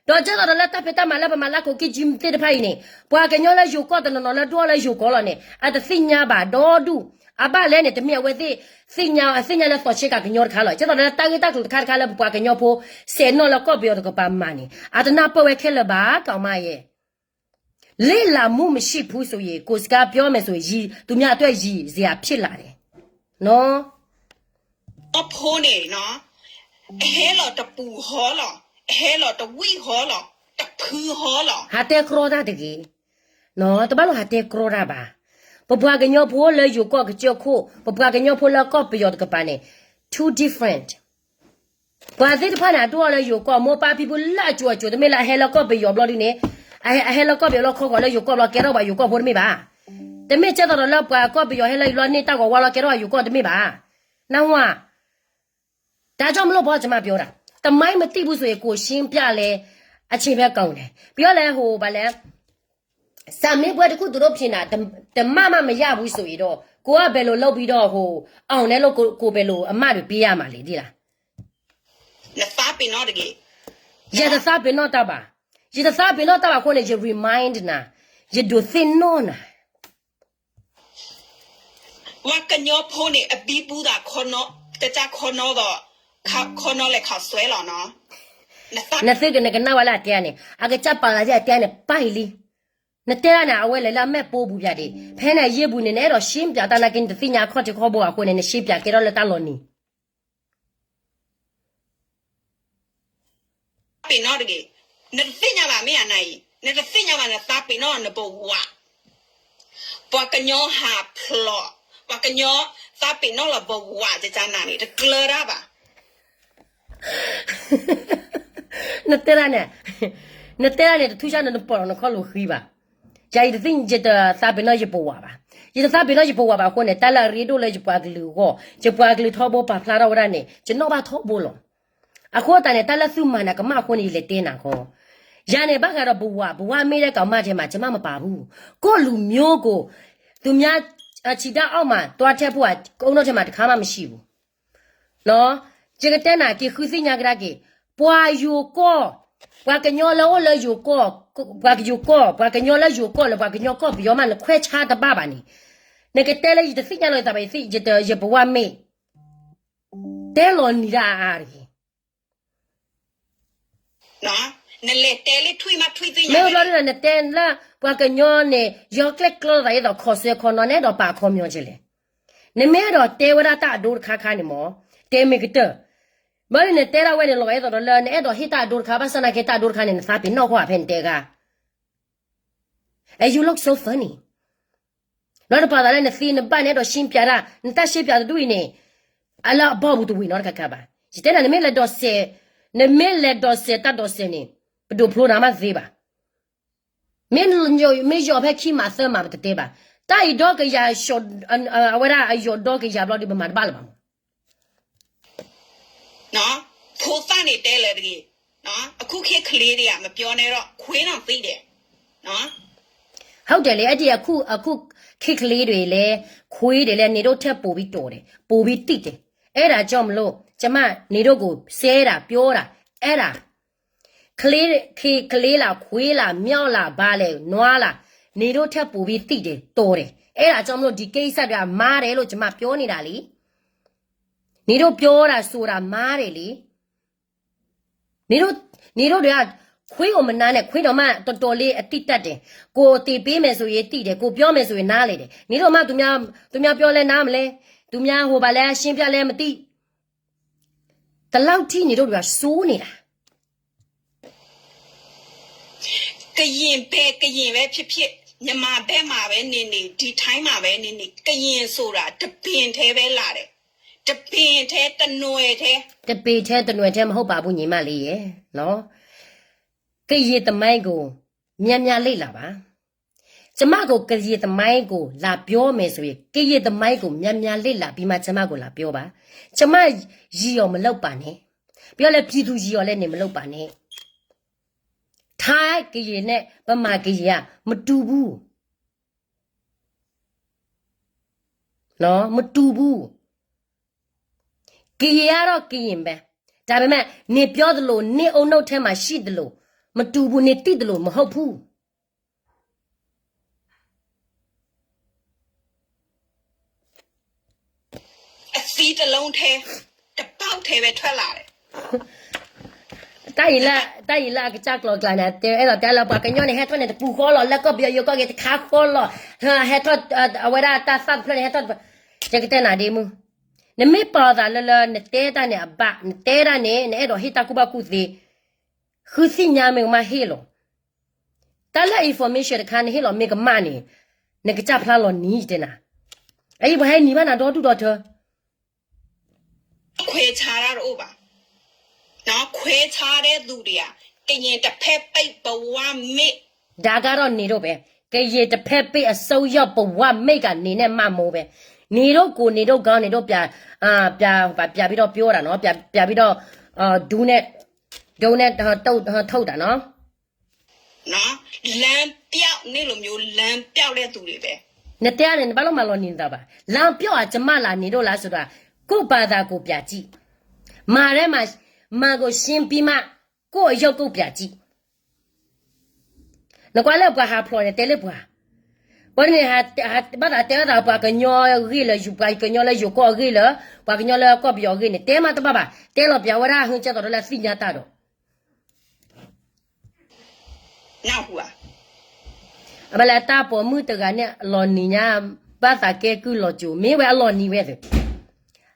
တော့ကျတော့လက်တပ်ပတမလာပမလာကိုကဂျင်းတဲ့ဖိုင်နေဘွာကညောလာယူကောတနော်လာတော့လာယူကောလာနေအတသိညာပါတော့ဒူအဘလဲနေတမြဝဲသိစညာလဲတော့ချက်ကညောခါလို့ကျတော့လက်တာတာခါလဲဘွာကညောဖို့ဆေနော်လကောပြောတော့ပါမနီအတနာပဝဲခဲလပါကောင်မရဲ့လေလာမှုမရှိဘူးဆိုရင်ကိုစကားပြောမယ်ဆိုရင်သူများအတွက်ရည်စရာဖြစ်လာတယ်နော် အဖိုးနေနော်ဟဲလာတပူဟောလာဟဲလာတဝီဟောလာတဖူဟောလာ ဟာတဲကရောတာတကြီးနော်တပတ်လို့ဟာတဲကရောတာပါပပွားကညောဖိုးလဲယူကောကကြောခိုပပွားကညောဖိုးလဲကောပြောတကပါနေ two different ဘာသိတဖာနာတော့လဲယူကောမောပါပီပူလာကြွကြွတမေလာဟဲလကောပြောဘလို့ဒီနေဟဲလကောပြောလခေါ်လဲယူကောလကဲတော့ပါယူကောဖိုးမေပါတမေချက်တော့လောက်ပွားကောပြောဟဲလဲလောနေတာကောဝါလကဲတော့ယူကောတမေပါနောင်ဝဒါကြောင့်မလို့ဘောကျွန်မပြောတာတမိုင်းမသိဘူးဆိုရင်ကိုရှင်းပြလဲအချင်းပဲကောင်းတယ်ပြောလဲဟိုဗလဲစာမေးပွဲတခုသူတို့ဖြစ်တာဓမ္မမရဘူးဆိုရင်တော့ကိုကဘယ်လိုလုပ်ပြီးတော့ဟိုအောင်လဲလို့ကိုဘယ်လိုအမတွေပေးရမှာလေဒီလား လက်သားပင်တော့တကယ် ရတစားပင်တော့တပါခေါနေရ remind နာရဒိုသင်နော်နာ ဝကညောဖိုးနေအပီးပူတာခေါနောတကြခေါနောတော့ခေါနောလက်ခဆွဲလာနော်လက်သား နသိကနကနဝလာတဲနေအကချက်ပါလာကြတဲနေပိုင်လီနတဲနာအဝဲလေလာမဲ့ပိုးဘူးပြတဲ့ဖဲနေရေဘူးနေနဲ့တော့ရှင်းပြတာနာကင်းတသိညာခေါ်တခေါ်ဘောအခုနေရှင်းပြကြတော့လက်တလို့နီ တ ปีนอตกี้นึกสิ่งอะไรไม่อะไรนึกสิ่งอะไรนะตาปีนอตนะบอกว่าปากกันยอหาพลอปากกันยอตาปีนอตละบอกว่าจะจานานี่จะเกลือรับอ่ะ Naterane. Naterane tu cha na por no kholo khiba. Ja I think je ta sa be no je po wa ba. Je ta be no je po wa ba ko ne ta la ri do le je pa glu ko. Je pa glu tho bo pa phla ra wa ne. Je no ba tho bo lo. A ko ta ne ta la su ma na ka ma ko ni le tin na ko. Ya ne ba ka ro bo wa me le ka ma je ma je ma pa bu. Ko lu myo ko tu mya chi ta aw ma twa thet phu a koung no che ma ta kha ma ma shi bu. No, je ka ten na ki khu si nya gra ki. Pwa yu ko. Pwa ka nyo la o la yu ko. Pwa ka yu ko. Pwa ka nyo la yu ko la pwa ka nyo ko bi yo ma le khwe cha ta ba ba ni. Ne ke te le ji si nya lo ta ba si je te je pwa me. Te lo ni ra a ri. နော်နလေတဲလေးထွေးမထွေးသိ Me lo ri ne ten la pwa ka nyo ne yo klek klo da do kho se kho no ne do pa kho myo je le. Ne me do te wa da ta do kha kha ni mo. Te me ke te. Mari ne tera we ne lo edo le ne edo hita dur kha basana ke ta dur kha ne sa pi no kwa phen te ga. You look so funny. Lo pa da ne si ne ba ne do shin pya ra, nta shi pya du ni. Ala ba bu tu wi no ka ka ba. Ji te na ne me le do se ta do se ni. Do pro na ma zi ba. Me yo phe khi ma sa ma ba te ba. Ta I do ke ya sho wa ra yo do ke ya blo di ba ma ba la ba. နော်ဖိုးစားနေတဲလေတကြီးနော်အခုခေတ်ကလေးတွေကမပြောနဲ့တော့ခွေးတော့သိတယ်နော် ဟုတ်တယ်လေအဲ့ဒီအခုခိကလေးတွေလဲခွေးတွေလဲနေတို့ထက်ပိုပြီးတော်တယ်ပိုပြီးတိတယ်အဲ့ဒါကြောင့်မလို့ကျမနေတို့ကိုဆဲတာပြောတာအဲ့ဒါကလေးလားခွေးလားမြောက်လားဘာလဲနွားလားနေတို့ထက်ပိုပြီးတိတယ်တော်တယ်အဲ့ဒါကြောင့်မလို့ဒီကိစ္စတွေကမားတယ်လို့ကျမပြောနေတာလीနေတို့ပြောတာဆိုတာမားတယ်လीနေတို့တွေကခွေးကိုမနာနဲ့ခွေးတော်မှတော်တော်လေးအတိတက်တယ်ကိုတီပေးမယ်ဆိုရင်တိတယ်ကိုပြောမယ်ဆိုရင်နားလေတယ်နေတို့မှသူများပြောလဲနားမလဲသူများဟိုပါလဲရှင်းပြလဲမသိတလောက်ထိနေတို့တွေကစိုးနေတာ ကရင်ပဲဖြစ်မြန်မာဘက်မှာပဲနေဒီထိုင်းမှာပဲနေကရင်ဆိုတာတပင်သေးပဲလာတယ်တပင်သေးတနွယ်သေး တပေထဲတနွယ်ထဲမဟုတ်ပါဘူးညီမလေးရဲ့နော်ကရေသမိုင်းကိုမြန်လေ့လာပါကျမကိုကရေသမိုင်းကိုလာပြောမယ်ဆိုရင်ကရေသမိုင်းကိုမြန်လေ့လာပြီးမှကျမကိုလာပြောပါကျမရီရောမလောက်ပါနဲ့ပြောလဲပြည်သူရီရောလည်းနေမလောက်ပါနဲ့ထိုင်းကရေနဲ့ဗမာကရေကမတူဘူးနော်မတူဘူးကရေကတော့ကရင်ပဲဒါပေမဲ့နေပြောသလိုနေအုံနှုတ်ထဲမှာရှိသလိုမတူဘူးနေတိသလိုမဟုတ်ဘူး အစီးတစ်လုံးသေးတပေါက်သေးပဲထွက်လာတယ် tay la cái chắc lo cái này thế là tay la bà cái nhau này hết thôi này bù khó loแล้วก็เบียร์ก็cáiขาkhó lo hết thôiเอาไว้ได้ตาสั้นเพื่อนhết thôiจะcái tên nào đi muเนี่ยไม่พอแต่ละเนี่ยเตะตาเนี่ยบ้าเนี่ยเตะตาเนี่ยไอ้ดอกฮิตาคุบาคุซีคือสิ่งยามมันมาเฮโลแต่ละ information คันเฮโลมีกับมันเนี่ยก็จับพลาดนี่เดนะไอ้บ่ให้นี่มันน่ะดอเธอ ခွေချာရတော့ပါနော်ခွေချာတဲ့သူတွေကကရင်တစ်ဖက်ပိတ်ဘဝမေ ဒါကတော့နေတော့ပဲကရေတစ်ဖက်ပိတ်အစုံရောက်ဘဝမိတ်ကနေနဲ့မှမိုးပဲနေတော့ကိုနေတော့ကောင်းနေတော့ပြပြီးတော့ပြောတာနော်ပြပြီးတော့ဒူးနဲ့ထုတ်တာနော် နော်လမ်းပြောက်နေလိုမျိုးလမ်းပြောက်တဲ့သူတွေပဲ နဲ့တဲ့နဲ့ဘာလို့မလို့နေတာပါလမ်းပြော့อ่ะကျမလာနေတော့လားဆိုတာကိုဘာသာကိုပြကြည့်မာထဲမှာမာကိုရှင်းပြီးမှကိုအရောက်ကိုပြကြည့်နကွာလည်းဘာဟာဖလော်တယ်လေဘာဘာနေဟာဘာတာတဲ့တာဘာကညောရီလေယူပါကညောလေယူကိုရီလေဘာကညောလေကိုပြောရီနေတဲမတပါပါတဲလို့ပြောရဟွန်းချက်တော့လဲစိညာတာတော့ နောက်ဟူပါ အမလာတာပေါ်မှုတကနဲ့လော်နီညာဘာသာကဲကူလော်ကျူမင်းဝဲလော်နီဝဲဆို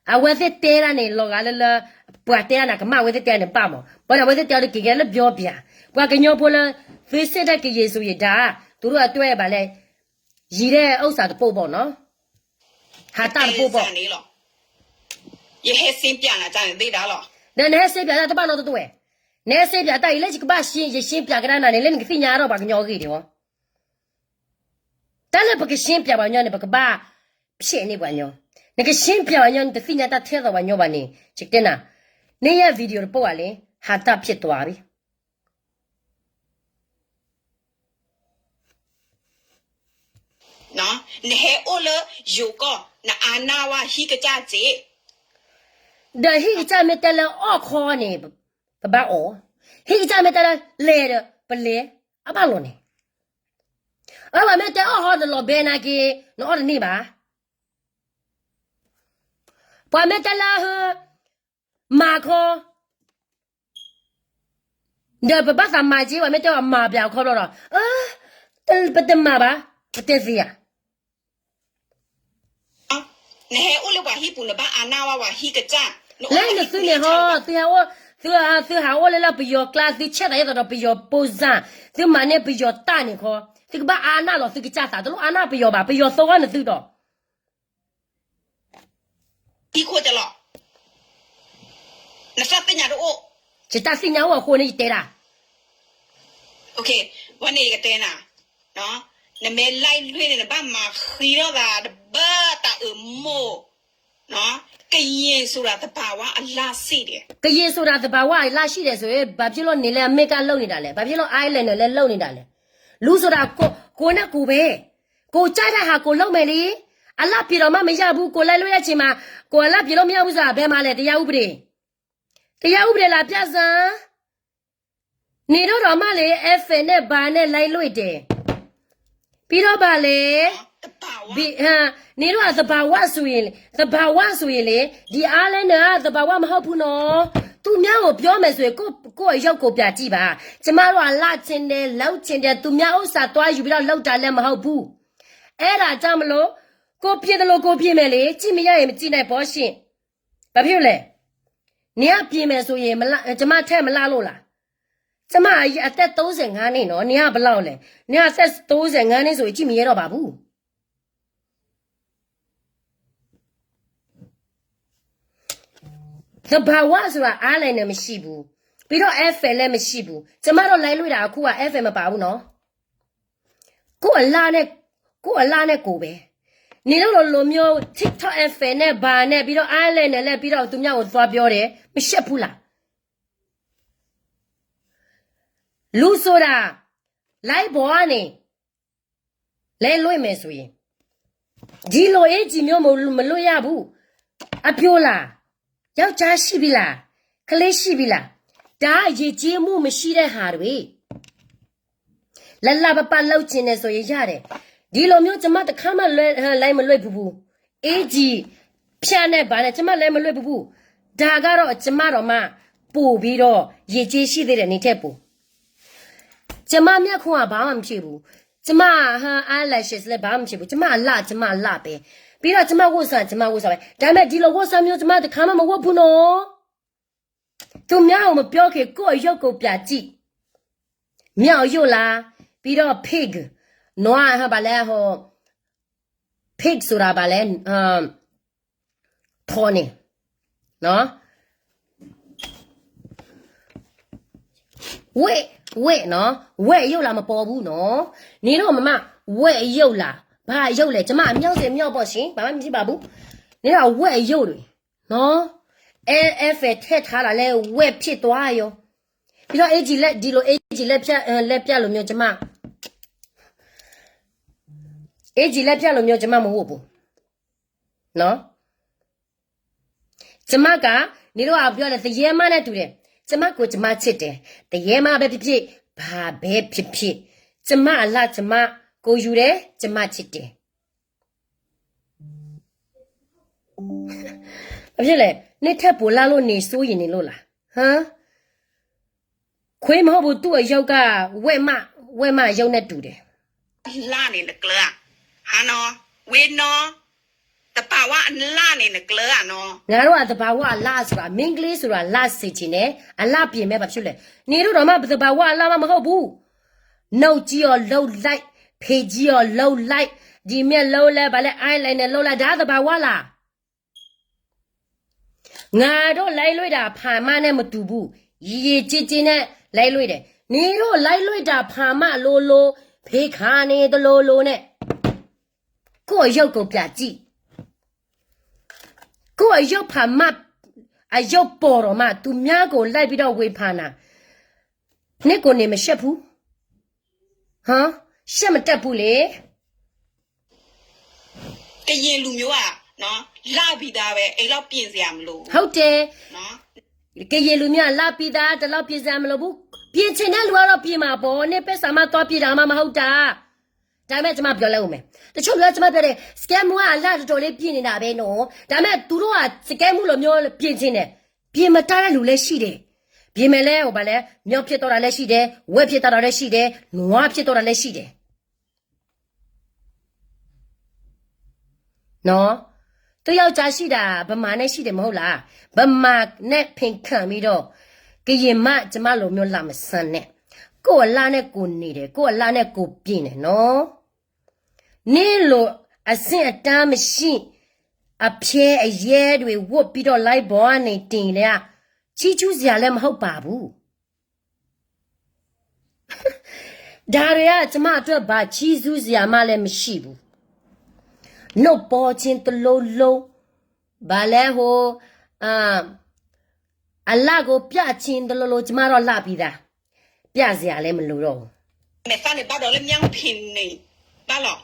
I was it there and in Logala, but there and come out with it there in Bamo. But I was it there to get a biopia. What can you pull a fish that you you da? To do a 2 ballet. Yere outside the pobo, no? Hata pobo. 也还先变了，咱对的了。 Then has said that about the way. Ne said that I let you bash you shimp yagrana and letting thing out of your video. Tell a book a shimp yawan book bar. Shenny one yo. Like a shimp yawan the thing that tether one your money. Chick dinner. Near video poale. Hata pietuari. No, ne he ola yoga na anawa hikajazi. The hikametella or corny about all. Hikametella later, but lay about lonely. Oh, I met the all the lobenaki, no the neighbor. But met her Marco. The Babasa Maji, I met a mabia color. But the maba, but there's here. Ne he ola wa hipuna ba anawa wa hikaja. Let the thing through how all up your class, the chat up your bosa, the money be your tiny call. Think about Anna or think it's a little Anna be your so on the through door. Equal the law. Nothing at all. Just nothing now when he did that. Okay, one day again, no? The men like reading about my hero that but more. No? Kayen sura the power a last city. Kayen sura the power last year, so Babylon Nilla make a lonely dale, Babylon Island and a lonely dale. Luzora Kona Kube. Go China Hakolo Meli. A lapiro Mamma Yabu, Colachima, Colapiro Miabuza, Bemale, the Yaubre. The Yaubre la Piazza Nido Romale, FN, Bane, Lailuide. Piro Bale. Nido as the Bawaswil, the Bawaswili, the Alena, the Bawam Hopuno, to meow of your mess will go a yoko piativa. Tomorrow a lot in there, lout in there, to meow satwa, you will lout a lamb hopu. Era Tamalo, go pia the local pimele, Timia and Tina Boshi. Babule. Near Pimes, Jamata Malalola. Tama at that 1,000 honey, no, near Balole. Near that 1,000 honey, so Jimmy Babu. The Bawazra Island and Mishibu. We don't FLM Mishibu. Tomorrow, Laluda, Kua FM about no. Go a lane gobe. Nino Lomio, TikTok FN, Bane, Bido Island, and let Bido to Mia with Fabiore, Mishapula. Lusora, Lai Boani, Lai Loy Mesui. Dilo Ejimio Maloyabu, Apiola. ယောက်ျားရှိပြီလားကလေးရှိပြီလားဒါအရေးကြီးမှုမရှိတဲ့ဟာတွေလလပပလောက်ကျင်နေဆိုရင်ရတယ်ဒီလိုမျိုးကျမတခါမှလိုက်မလွတ်ဘူးအေးကြီးဖြတ်နေပါနဲ့ကျမလည်းမလွတ်ဘူးဒါကတော့ကျမတော်မှပို့ပြီးတော့ရည်ကြီးရှိသေးတယ်နေထက်ပို့ကျမမျက်ခွန်းကဘာမှမဖြစ်ဘူးကျမeyelashes လည်းဘာမှမဖြစ်ဘူးကျမလပဲပြီးတော့ကျမဝတ်စားပဲဒါပေမဲ့ဒီလိုဝတ်စားမျိုးကျမတခါမှမဝတ်ဘူးနော်သူများအောင်မပြောခင်ကိုယ့်ရုပ်ကိုပြကြည့်မြောက်ရုပ်လားပြီးတော့ pig နွားဘာလဲဟို pig ဆိုတာဘာလဲထော်နေနော်ဝဲနော်ဝဲရုပ်လားမပေါ်ဘူးနော်နေတော့မမဝဲရုပ်လားဘာရုပ်လဲကျမအမြောက်စင်မြောက်ပေါ့ရှင်ဘာမှမဖြစ်ပါဘူးနေတော့ဝက်ရုပ်တွေနော် AF ထက်ထားတာလဲဝက်ဖြစ်သွားရောပြီးတော့ AG လက်ဒီလို AG လက်ဖြတ်လို့မျိုးကျမ AG လက်ဖြတ်လို့မျိုးကျမမဟုတ်ဘူးနော်ကျမကနေတော့ပြောတယ်တရေမနဲ့တူတယ်ကျမကိုကျမချစ်တယ်တရေမပဲဖြစ်ဘာပဲဖြစ်ကျမအလားကျမကိုယူတယ်ကျမချစ်တယ်အဖြစ်လေနေ့ထက်ပိုလာလို့နေစိုးရင်နေလို့လားဟမ်ခွေးမဟုတ်ဘူးသူ့အယောက်ကဝဲမရုပ်နဲ့တူတယ် လာနေလကလာဟာနော်ဝေနော် แต่ป่าว่าอันล่าเนี่ยเกลือเนาะ ငါတို့ကတဘာဝအလားဆိုတာမင်းကလေးဆိုတာလစေချင်တယ်အလားပြင်မဲ့ဘာဖြစ်လဲနေတို့တော့မှတဘာဝအလားမဟုတ်ဘူးနှုတ်ကြီးရောလှုပ်လိုက်ဖေကြီးရောလှုပ်လိုက်ဒီမြက်လှုပ်လဲဗာလဲအိုင်းလိုက်နဲ့လှုပ်လိုက်ဒါတဘာဝလားငါတို့လိုက်လွှတ်တာဖာမနဲ့မတူဘူးရေချစ်ချင်းနဲ့လိုက်လွှတ်တယ်နေတို့လိုက်လွှတ်တာဖာမလိုလိုဖေးခါနေတလိုလိုနဲ့ကိုယ့်ရုပ်ကိုပြကြည့်ကိုယ့်ရုပ်ဖာမအရုပ်ပေါ်တော့မှသူများကိုလိုက်ပြီးတော့ဝေဖန်တာနှစ်ကိုနေမရှက်ဘူးဟမ်ရှက်မတက်ဘူးလေ ကရင်လူမျိုးอ่ะเนาะလာပြီးသားပဲအိမ်လောက်ပြင်စရာမလို ဟုတ်တယ် เนาะ ကရေလူများလာပြီးသားတလောက်ပြင်စရာမလိုဘူးပြင်ချင်တဲ့လူကတော့ပြင်မှာပေါ့နေပက်ဆာမသွားပြင်တာမှမဟုတ်တာဒါမဲ့ကျွန်မပြောလိုက်ဦးမယ်တချို့ပြောကျွန်မပြောတယ်စကမ်မူကအလားတော်တော်လေးပြင်နေတာပဲနော်ဒါမဲ့သူတို့ကစကမ်မူလိုမျိုးပြင်ချင်တယ်ပြင်မတားတဲ့လူလည်းရှိတယ်ပြင်မယ်လဲဟိုဗာလဲမြောက်ဖြစ်တော့တာလည်းရှိတယ်ဝက်ဖြစ်တော့တာလည်းရှိတယ်နွားဖြစ်တော့တာလည်းရှိတယ်နော်သူယောက်ျားရှိတာဗမာနဲ့ရှိတယ်မဟုတ်လားဗမာနဲ့ဖင်ခံပြီးတော့ကရင်မကျမလိုမျိုးလာမဆန်းနဲ့ကိုယ်အလားနဲ့ကိုနေတယ်ကိုယ်အလားနဲ့ကိုပြင်းတယ်နော်နင်းလိုအစင်အတမ်းမရှိအပြဲအရဲတွေဝတ်ပြီးတော့လိုက်ဘောကနေတင်လေချီချူးစရာလည်းမဟုတ်ပါဘူးဒါတွေကကျမအတွက်ဘာချီးစူးစရာမှလည်းမရှိဘူးနှုတ်ပေါ်ချင်းတလုံးလုံးဘာလဲဟိုအလာကိုပြချင်းတလုံးလုံးကျမတော့လှပြီးသားပြစရာလည်းမလိုတော့ဘူး နဲ့ဖာနေပါတော့လည်းမြန်ဖင်နေပါလို့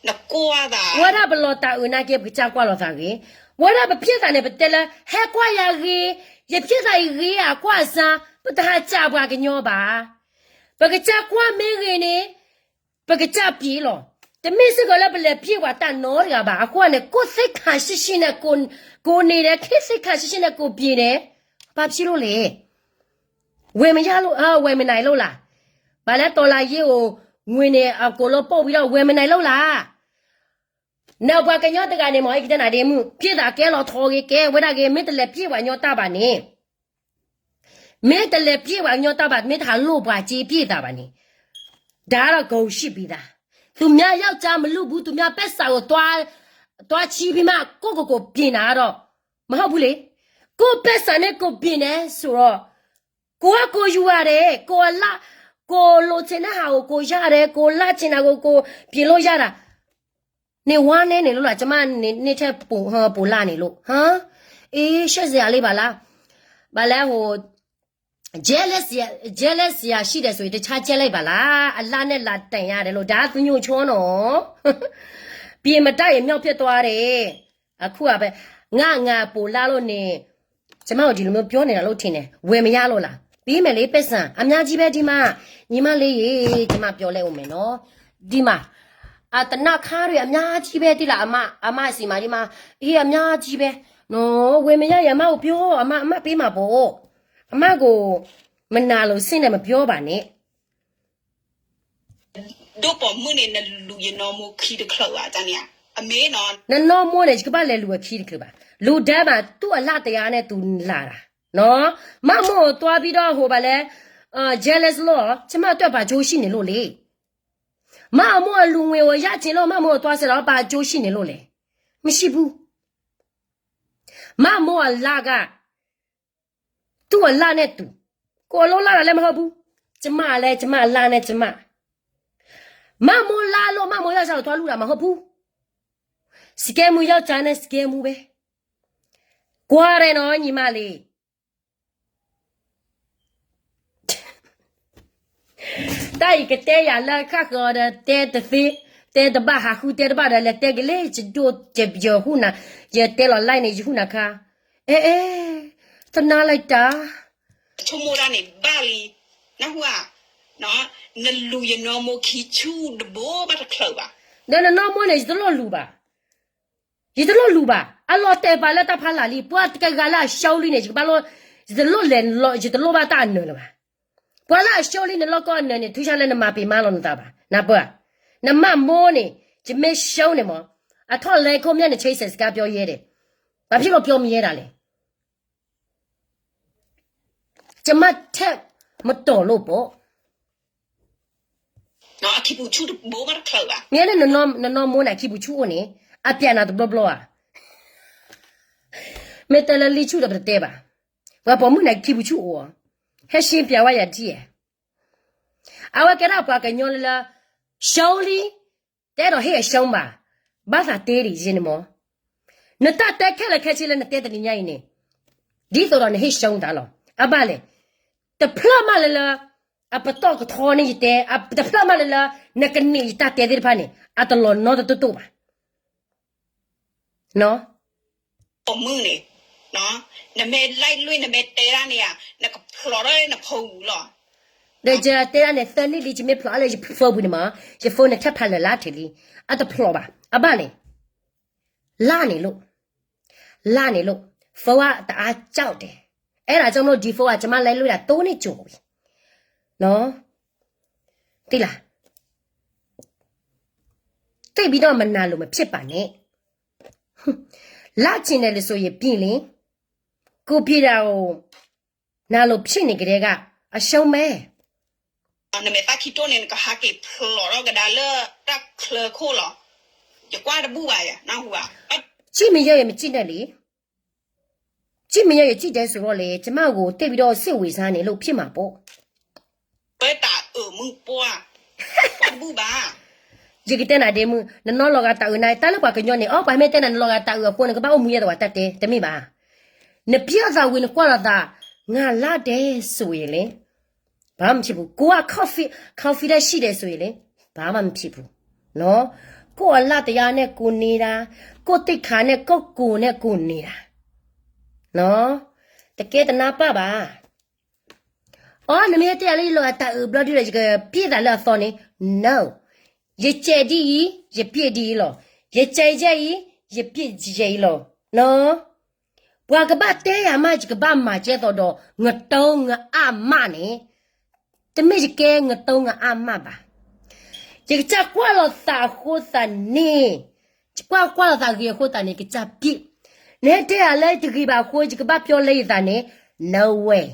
နကွာတာ ဝရဘလောတာဦးနာကေပချာကွာလောတာကေဝရဘပြည့်တာနဲ့ပတဲလာဟဲကွာရကေရပြည့်တာရေရကွာစားပတဟာကြပွားကညောပါပကချကွာမင်းကေနေပကချပြေလောတမစ်စကလည်းဘလေပြေဝတာနော်ရပါအကွာနဲ့ကိုစိတ်ခါရှိရှိနဲ့ကိုနေတဲ့ခိစိတ်ခါရှိရှိနဲ့ကိုပြေတယ်ဘာဖြစ်လို့လဲဝယ်မရလို့ဝယ်မနိုင်လို့လားဘာလဲတော်လာရေးကိုငွေနဲ့အကိုလို့ပုတ်ပြီးတော့ဝယ်မနိုင်လို့လားနောက်ဘကညောတကနေမော်ကြီးတဲ့နာဒီမှုပြေတာကဲလို့ထော်ကြီးကဲဝဲတာကဲမင်းတလည်းပြေဝညောတာပါနေမင်းတလည်းပြေဝညောတာပါမင်းထားလို့ပါကြည်ပြေတာပါနေဒါတော့ဂုံရှိပြီးသားသူများယောက်ျားမလူဘူးသူများပက်စာကိုတွားချီးပြီးမှကိုပြင်တာတော့မဟုတ်ဘူးလေကိုပက်စာနဲ့ကိုပြင်နေဆိုတော့ကိုယူရတယ်ကိုလာကိုလိုချင်တဲ့ဟာကိုရတယ်ကိုလာချင်တာကိုပြင်လို့ရတာနေဝမ်းနေလို့လားကျမနေထက်ပူလာနေလို့ဟမ်အေးရှက်စရာလေးပါလားဘာလဲဟို jealous ရရှိတယ်ဆိုရင်တခြားကျက်လိုက်ပါလားအလားနဲ့လာတန်ရတယ်လို့ဒါသူညိုချောနော်ပြင်မတိုက်ရင်မြောက်ဖြစ်သွားတယ်အခုကပဲငါပူလာလို့နေကျမတို့ဒီလိုမျိုးပြောနေတာလို့ထင်တယ်ဝယ်မရလို့လားပြီးမယ်လေပက်ဆန်အများကြီးပဲဒီမှာညီမလေးရေကျမပြောလဲဦးမယ်နော်ဒီမှာတနခါတွေအများကြီးပဲတိလားအမစီမာဒီမှာအေးအများကြီးပဲနော်ဝယ်မရရအမကိုပြောအမပေးမှာပေါ့အမကိုမနာလို့စင့်တယ်မပြောပါနဲ့ တို့ပေါ်မှုနေလူရနော်မခီးတခလောက်อ่ะတန်းเนี่ยအမေနော် နော်မိုးနေကပါလေလူခီးကပါလူဒဲမှာသူ့အလှတရားနဲ့သူလာတာနော်မမို့သွားပြီးတော့ဟိုပါလဲjealous လို့ကျမအတွက်ပါဂျိုးရှိနေလို့လေမမို့လူငွေကိုရချင်လို့မမို့သွားစတော့ပါဂျိုးရှိနေလို့လေမရှိဘူးမမို့လာကသူ့အလှနဲ့သူကိုလုံးလာတာလည်းမဟုတ်ဘူးကျမလာနဲ့ကျမမမို့လာလို့မမို့ရစားသွားလူတာမဟုတ်ဘူးစကဲမူရောက်ချာနဲ့စကဲမူပဲကွာရဲနော်ညီမလေးတိုက်ကတဲ့ရလာခါခေါ်တဲ့တဲ့တဘာဟာခုတဲ့တဘာလည်းတဲ့ကလေးချတို့ကြပြောခုနာရတဲ့လောလိုက်နေခုနာခါအေးသနာလိုက်တာ ချုံမိုးရနေဘာလီနော်ဟွာနော်နလူရနော်မခီချူဒဘောဘာတခလောက်ပါ နော်မိုးနေသလိုလူပါဒီတလို့လူပါအလောတဲပါလက်တဖလာလီပွားတကကလာရှောင်းလေးနေဘာလို့ဒီတလို့လဲလောဒီတလို့ပါတာနော်လားပွားလာရှောင်းလေးနေလောကောနေထူချာလဲနမပေမလို့နေတာပါနာပွားနမမိုးနေဂျမေရှောင်းနေမ အထော်လေခုံးမြတ်နဲ့ချိတ်ဆက်စကားပြောရဲတယ်ဘာဖြစ်လို့ပြောမရဲတာလဲကျမထက်မတော်လို့ပေါ့ နော်အခိပူချူဘိုးမခလောက်ပါ မြဲနဲ့နော်မိုးနိုင်ခိဘူးချူနေအပြန်နာတော့ဘလောမေတလလီချူတော့တဲ့ပါဘာပေါ်မှုနိုင်ခိဘူးချူအောဟဲရှင်ပြဝရတီးအဝကရပါကညောလာရှောင်းလီတဲ့တော့ဟဲ့ရှောင်းပါဘာသာတေးရီရှင်မောနတတက်ခက်လက်ခက်ချီလက်နဲ့တဲ့တညိုင်းနေဒီတော့ဟဲ့ရှောင်းတာလောအဘလေတဖလာမလာအပတော့ကထောနေတဲ့အပတဖလာမလာနကနေတတဲ့တဲ့ဖာနေအတလောနော်တူပါနော် ပုံမှုနေနော်နမဲလိုက်လွင့်နမဲတဲရနေရနကဖလော်ရဲနဖုံဘူးလော လေကြတဲ့ရနဲ့သန်နေလိချမေဖလာလေဖောဘူးနေမှာရဖုန်းနဲ့ထပ်ဖလာလာတယ်လီအတဖလောပါအဘလေလာနေလို့ဖောကတအားကြောက်တယ်အဲ့ဒါကြောင့်မို့ဒီဖောကကျမလဲလို့တာ3နှစ်ကြိုပြီနော်တိလားတိတ်ပြီးတော့မနာလို့မဖြစ်ပါနဲ့လာချင်တယ်လို့ဆိုရင်ပြင်လင်ကိုပြေတာကိုနာလို့ဖြစ်နေကြတဲ့ကအရှုံးမဲ နမဲတာခိတိုနေကဟာကေဖလော်ရကဒါလတက်ခလခိုလောကြကွာတဘူးပါရနော်ဟူပါ ကြည့်မရရမကြည့်နဲ့လေကြည့်မရရကြည့်တယ်ဆိုတော့လေကျမကိုတိတ်ပြီးတော့စစ်ဝေစားနေလို့ဖြစ်မှာပေါ့ ပဲတာมึงปัวကွာတဘူးပါ ဒီကတဲ့နာဒေမနော်လောကတာဦးနိုင်တလည်းပါကညောနေအော်ဘာမဲတဲ့နာလောကတာဦးကိုနကပောက်မူရတော့တတ်တယ်တမိပါနပြသာဝင်ကွာလာတာငါလာတယ်ဆိုရင်လေဘာမှဖြစ်ဘူးကိုကကော်ဖီတဲ့ရှိတယ်ဆိုရင်လေဘာမှမဖြစ်ဘူးနော်ကိုကလာတရားနဲ့ကိုနေတာကိုတိတ်ခါနဲ့ကိုနဲ့ကိုနေတာနော်တကယ်တနာပါပါအော်နမေတဲ့လေးလောကတာဦးဘလော့ဒီရကပြေးတာလားသောနေ no ရကြဲဒီရပြည့်ဒီလောရကြဲကြဲရပြည့်ကြဲလောနော်ဘွာကပတ်တဲရမကပတ်မှာကျဲတော့ငတုံးငအမနဲ့တမေကဲငတုံးငအမပါရကြကွာလောသာခိုးတာနေကွာလောသာကြီးခိုးတာနေကကြပြည့်နေတဲ့ရလဲတကြီးပါခိုးကပတ်ပြောလိုက်တာနေ no way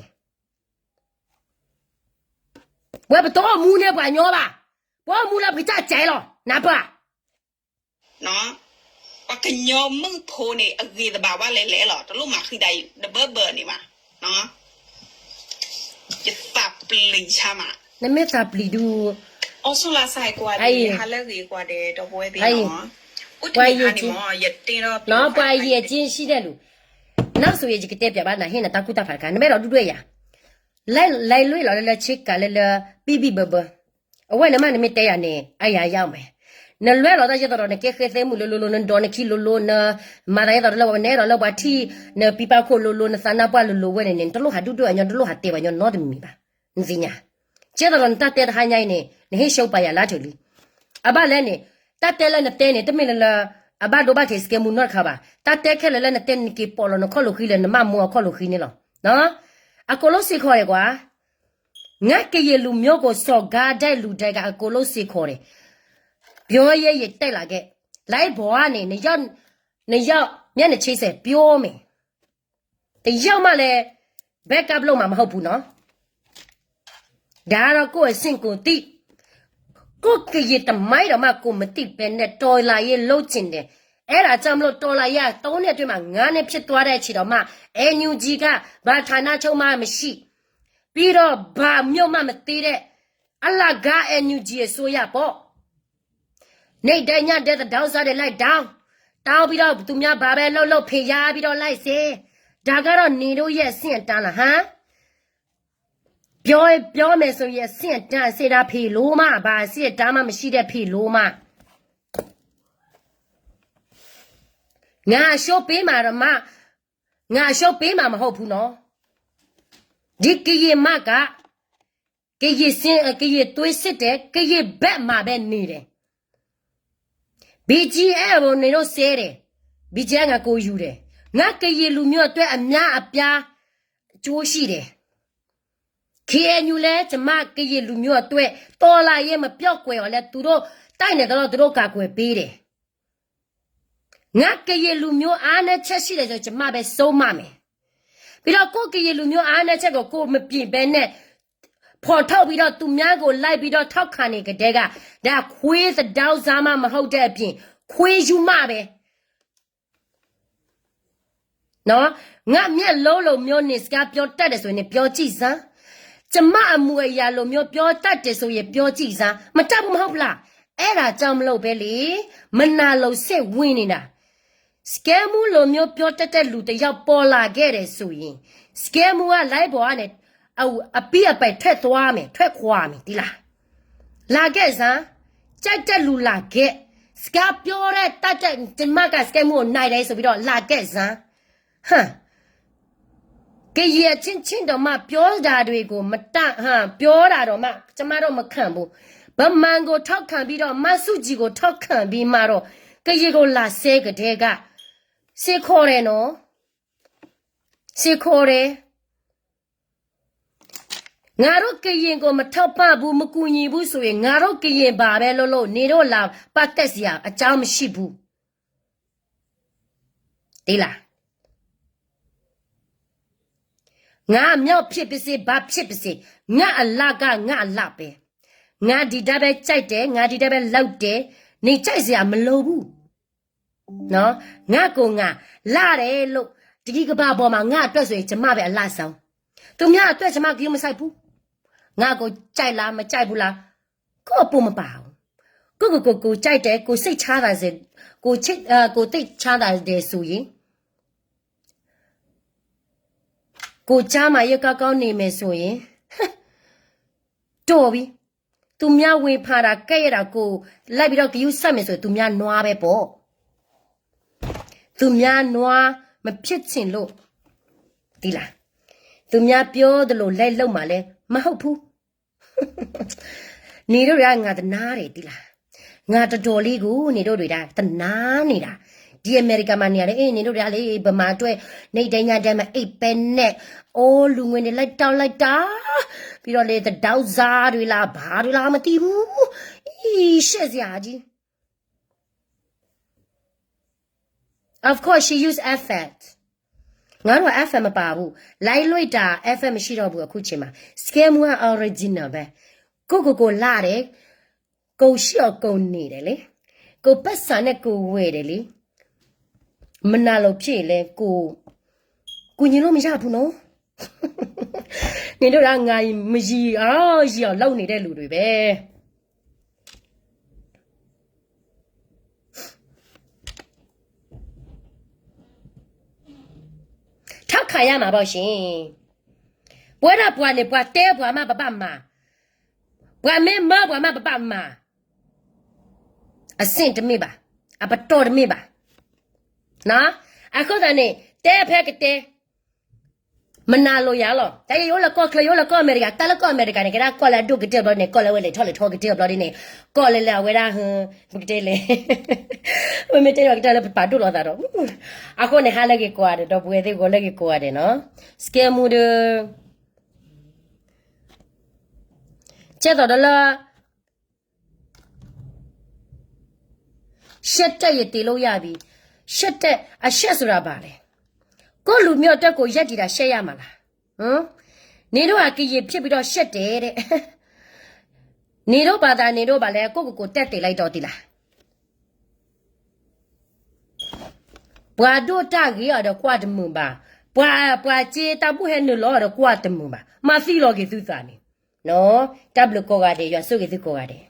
ဘွာတော့မူနေပါညောပါဘောမူလာပြကြကြဲလောနာပါ နော်ပကညောมึงโพနေအကြီးတဘာဝလဲလဲလောတလို့မှာခိတိုင်းဒဘဘနေမှာနော်ရတပ်ပလင်ချာမှာ နမေတာပလီဒူ အော်ဆူလာဆိုင်ကွာဒီဟာလဲကြီးကွာတဲ့တော့ပွဲပြီးနော်ဥတီဟာနီမောရတင်တော့ နော်ပွားရဲ့ချင်းရှိတဲ့လူနောက်ဆိုရင်ဒီကတဲ့ပြပါနာဟင်းတာကုတာဖာကနမေတော့တူတွေ့ရလိုက်လွေလော်လဲချစ်ကလဲပီပီဘဘအဝဲနမနမေတဲရနေအရာရောက်မယ်နလွဲတော့တဲ့တော့နေကဲခဲသေးမှုလိုနဒေါ်နခီလိုနမာရဲတော့လောနေတော့လောပါတီနပီပါခိုလိုနသနာပွားလိုဝဲနေတလို့ဟာတူတူညတလို့ဟာတေပါညနော်တမီပါနစီညာကျတော့တတ်တဲ့ဟာညိုင်းနေနေဟေရှုပ်ပါရလားထလီအဘလဲနေတတ်တဲ့လဲနေတဲနေတမင်လာအဘဒိုဘခေစကေမူနော်ခါပါတတ်တဲ့ခဲလဲနေတဲနေကပေါ်လောနခေါ်လို့ခီလဲနမမောခေါ်လို့ခီနေလောနော်အကိုလို့စီခေါ်ရကွာငါကရေလူမျိုးကိုစော်ကားတဲ့လူတွေကအကိုလို့စီခေါ်တယ်ပြောရဲရတက်လာခဲ့လိုက်ဘောကနေနေရောက်မျက်နှာချိတ်ဆက်ပြောမယ်တယောက်မှလည်း backup လုပ်မှာမဟုတ်ဘူးနော်ဒါတော့ကိုယ့်အဆင့်ကိုတိကိုကရတမိုင်းတော့မှကိုမတိပဲနဲ့တော်လာရေးလှုပ်ချင်တယ်အဲ့ဒါကြောင့်မလို့တော်လာရ3နှစ်အတွင်းမှာ9နှစ်ဖြစ်သွားတဲ့ခြေတော်မှNUG ကဘာဌာနချုပ်မှမရှိပြီးတော့ဘာမြို့မှမသေးတဲ့အလကား NUG ရဲ့ဆိုရပေါ့နေတိုင်းညတဲ့တောင်းစားတယ်လိုက်တောင်းပြီးတော့သူများဘာပဲလှုပ်ဖေးရပြီးတော့လိုက်စေဒါကတော့နေတို့ရဲ့ဆင့်တန်းလားဟမ်ပြောမယ်ဆိုရင်ဆင့်တန်းစေတာဖေလို့မဘာဆင့်တန်းမှမရှိတဲ့ဖေလို့မငါရှုပ်ပေးမှာတော့ငါရှုပ်ပေးမှာမဟုတ်ဘူးနော်ဒီကကြီးမကကကြီးသွေးစစ်တယ်ကကြီးဘက်မှာပဲနေတယ်BGL ကိုနေတော့ဆဲတယ် BGL ငါကိုယူတယ်ငါကကြီးလူမျိုးအတွက်အများအပြားအကျိုးရှိတယ် KNU လဲကျမကကြီးလူမျိုးအတွက်တော်လာရဲ့မပြော့ကွယ်ရောလဲသူတို့တိုက်နေတော့သူတို့ကာကွယ်ပေးတယ် ငါကရေလူမျိုးအားနဲ့ချက်ရှိတယ်ဆိုကျမပဲစိုးမမယ်ပြီးတော့ကိုကရေလူမျိုးအားနဲ့ချက်ကိုကိုမပြင်ဘဲနဲ့ဖော်ထုတ်ပြီးတော့သူများကိုလိုက်ပြီးတော့ထောက်ခံနေကြတဲ့ကဒါခွေးစတောက်စားမမဟုတ်တဲ့အပြင်ခွေးယူမပဲနော်ငါမျက်လုံးလုံးမျိုးနေစကားပြောတတ်တယ်ဆိုရင်ပြောကြည့်စမ်းကျမအမူအရာလိုမျိုးပြောတတ်တယ်ဆိုရင်ပြောကြည့်စမ်းမတတ်ဘူးမဟုတ်လားအဲ့ဒါကြောင့်မလို့ပဲလေမနာလို့စစ်ဝင်နေတာစကဲမူလိုမျိုးပြောတတ်တဲ့လူတယောက်ပေါ်လာခဲ့တယ်ဆိုရင်စကဲမူကလိုက်ပေါ်ကနေအပိအပိုက်ထွက်သွားမယ်ထွက်ခွာမယ်ဒီလားလာခဲ့စမ်းကြိုက်တဲ့လူလာခဲ့စကားပြောတဲ့တတ်တဲ့ကျမကစကဲမူကိုနိုင်တယ်ဆိုပြီးတော့လာခဲ့စမ်းဟမ်ကဲရချင်းတော့မှပြောတာတွေကိုမတပြောတာတော့မှကျမတို့မခံဘူးဗမန်ကိုထောက်ခံပြီးတော့မဆုကြီးကိုထောက်ခံပြီးမှတော့ကရေကိုလာဆဲကတဲ့ကစေခေါ်တယ်နော်စေခေါ်တယ်ငါတို့ကရင်ကိုမထောက်ပဘူးမကူညီဘူးဆိုရင်ငါတို့ကရင်ပါပဲလို့နေတော့လာပတ်သက်စရာအကြောင်းမရှိဘူးဒီလားငါမြောက်ဖြစ်ပါစေဘာဖြစ်ပါစေငါအလကငါအလပဲငါဒီတာပဲကြိုက်တယ်ငါဒီတာပဲလောက်တယ်နေကြိုက်စရာမလိုဘူးနော်ငါကိုငါလာတယ်လို့ဒီကဘာပေါ်မှာငါအတွက်ဆိုရင်ကျမပဲအလဆောင်သူများအတွက်ကျမကယူမဆိုင်ဘူးငါကိုကြိုက်လားမကြိုက်ဘူးလားကိုအပူမပါဘူးကိုကြိုက်တယ်ကိုစိတ်ချတာစေကိုချစ်ကိုတိတ်ချတာတယ်ဆိုရင်ကိုချားမရကောင်းနေမယ်ဆိုရင်တော်ပြီသူများဝေဖာတာကဲ့ရတာကိုလိုက်ပြီးတော့ဂယူးဆက်မယ်ဆိုရင်သူများနွားပဲပေါ့သူများနွားမဖြစ်ချင်လို့ဒီလားသူများပြောတယ်လို့လိုက်လုံမှလဲမဟုတ်ဘူးနေတို့ကငါတနာတယ်ဒီလားငါတော်တော်လေးကိုနေတို့တွေကတနာနေတာဒီအမေရိကန်မှာနေရတယ်အေးနေတို့တွေကလေဗမာအတွက်နေတိုင်းညတိုင်းမှာအိတ်ပဲနဲ့အိုးလူငွေတွေလိုက်တောက်လိုက်တာပြီးတော့လေတောက်စားတွေလားဘာတွေလားမသိဘူးအီးရှက်စရာကြီး of course she use effect ငါတို့ FM မပါဘူးလိုက်လွိတာ FM မရှိတော့ဘူးအခုချိန်မှာ scam က original ပဲကိုလာတယ်ကိုရှော့ကုန်နေတယ်လေကိုပတ်စံနဲ့ကိုဝဲတယ်လေမနာလို့ဖြစ်လေကိုညီလို့မရဘူးနော်နေတို့ကငါမကြီးရီအောင်လောက်နေတဲ့လူတွေပဲထောက်ခါရမှာပေါ့ရှင်ဘွဲတော့ဘွာနေဘွာတဲဘွာမပပမဘွာမဲမဘွာမပပမအစင်တမေပါအပတော်တမေပါနော်အခုတည်းတဲဖက်ကတဲမနာလို့ရလို့တဲရိုးလကောကလရိုးလကောအမေရိကတလကောအမေရိကနေကရာကောလာဒုကတဲ့ဘနဲ့ကောလာဝဲလေထော်လေထော်ကတဲ့ဘလို့နေကောလေလာဝဲတာဟန်ကတဲ့လေဝဲမတဲ့ကတဲ့ပါတူလို့တာတော့အခုနေဟာလည်းကိုရတယ်တော့ဘွေသေးကိုလည်းကိုရတယ်နော်စကဲမူဒကျတော့လားရှက်တဲ့ရတီလို့ရပြီရှက်တဲ့အရှက်ဆိုတာပါလေကိုလူမျိုးတက်ကိုရက်ကြည့်တာရှက်ရမှာလားနေတော့ကကြီးဖြစ်ပြီးတော့ရှက်တယ်တဲ့နေတော့ဘာသာနေတော့ဗာလဲကိုတက်တယ်လိုက်တော့ဒီလားဘွာတို့တကြီးရတော့ကွာတမှုပါဘွာကျေတပုဟဲနလို့တော့ကွာတမှုပါမသိလို့ကသူစားနေနော်တပ်လို့ကိုကတဲ့ရဆုကသူကိုကတဲ့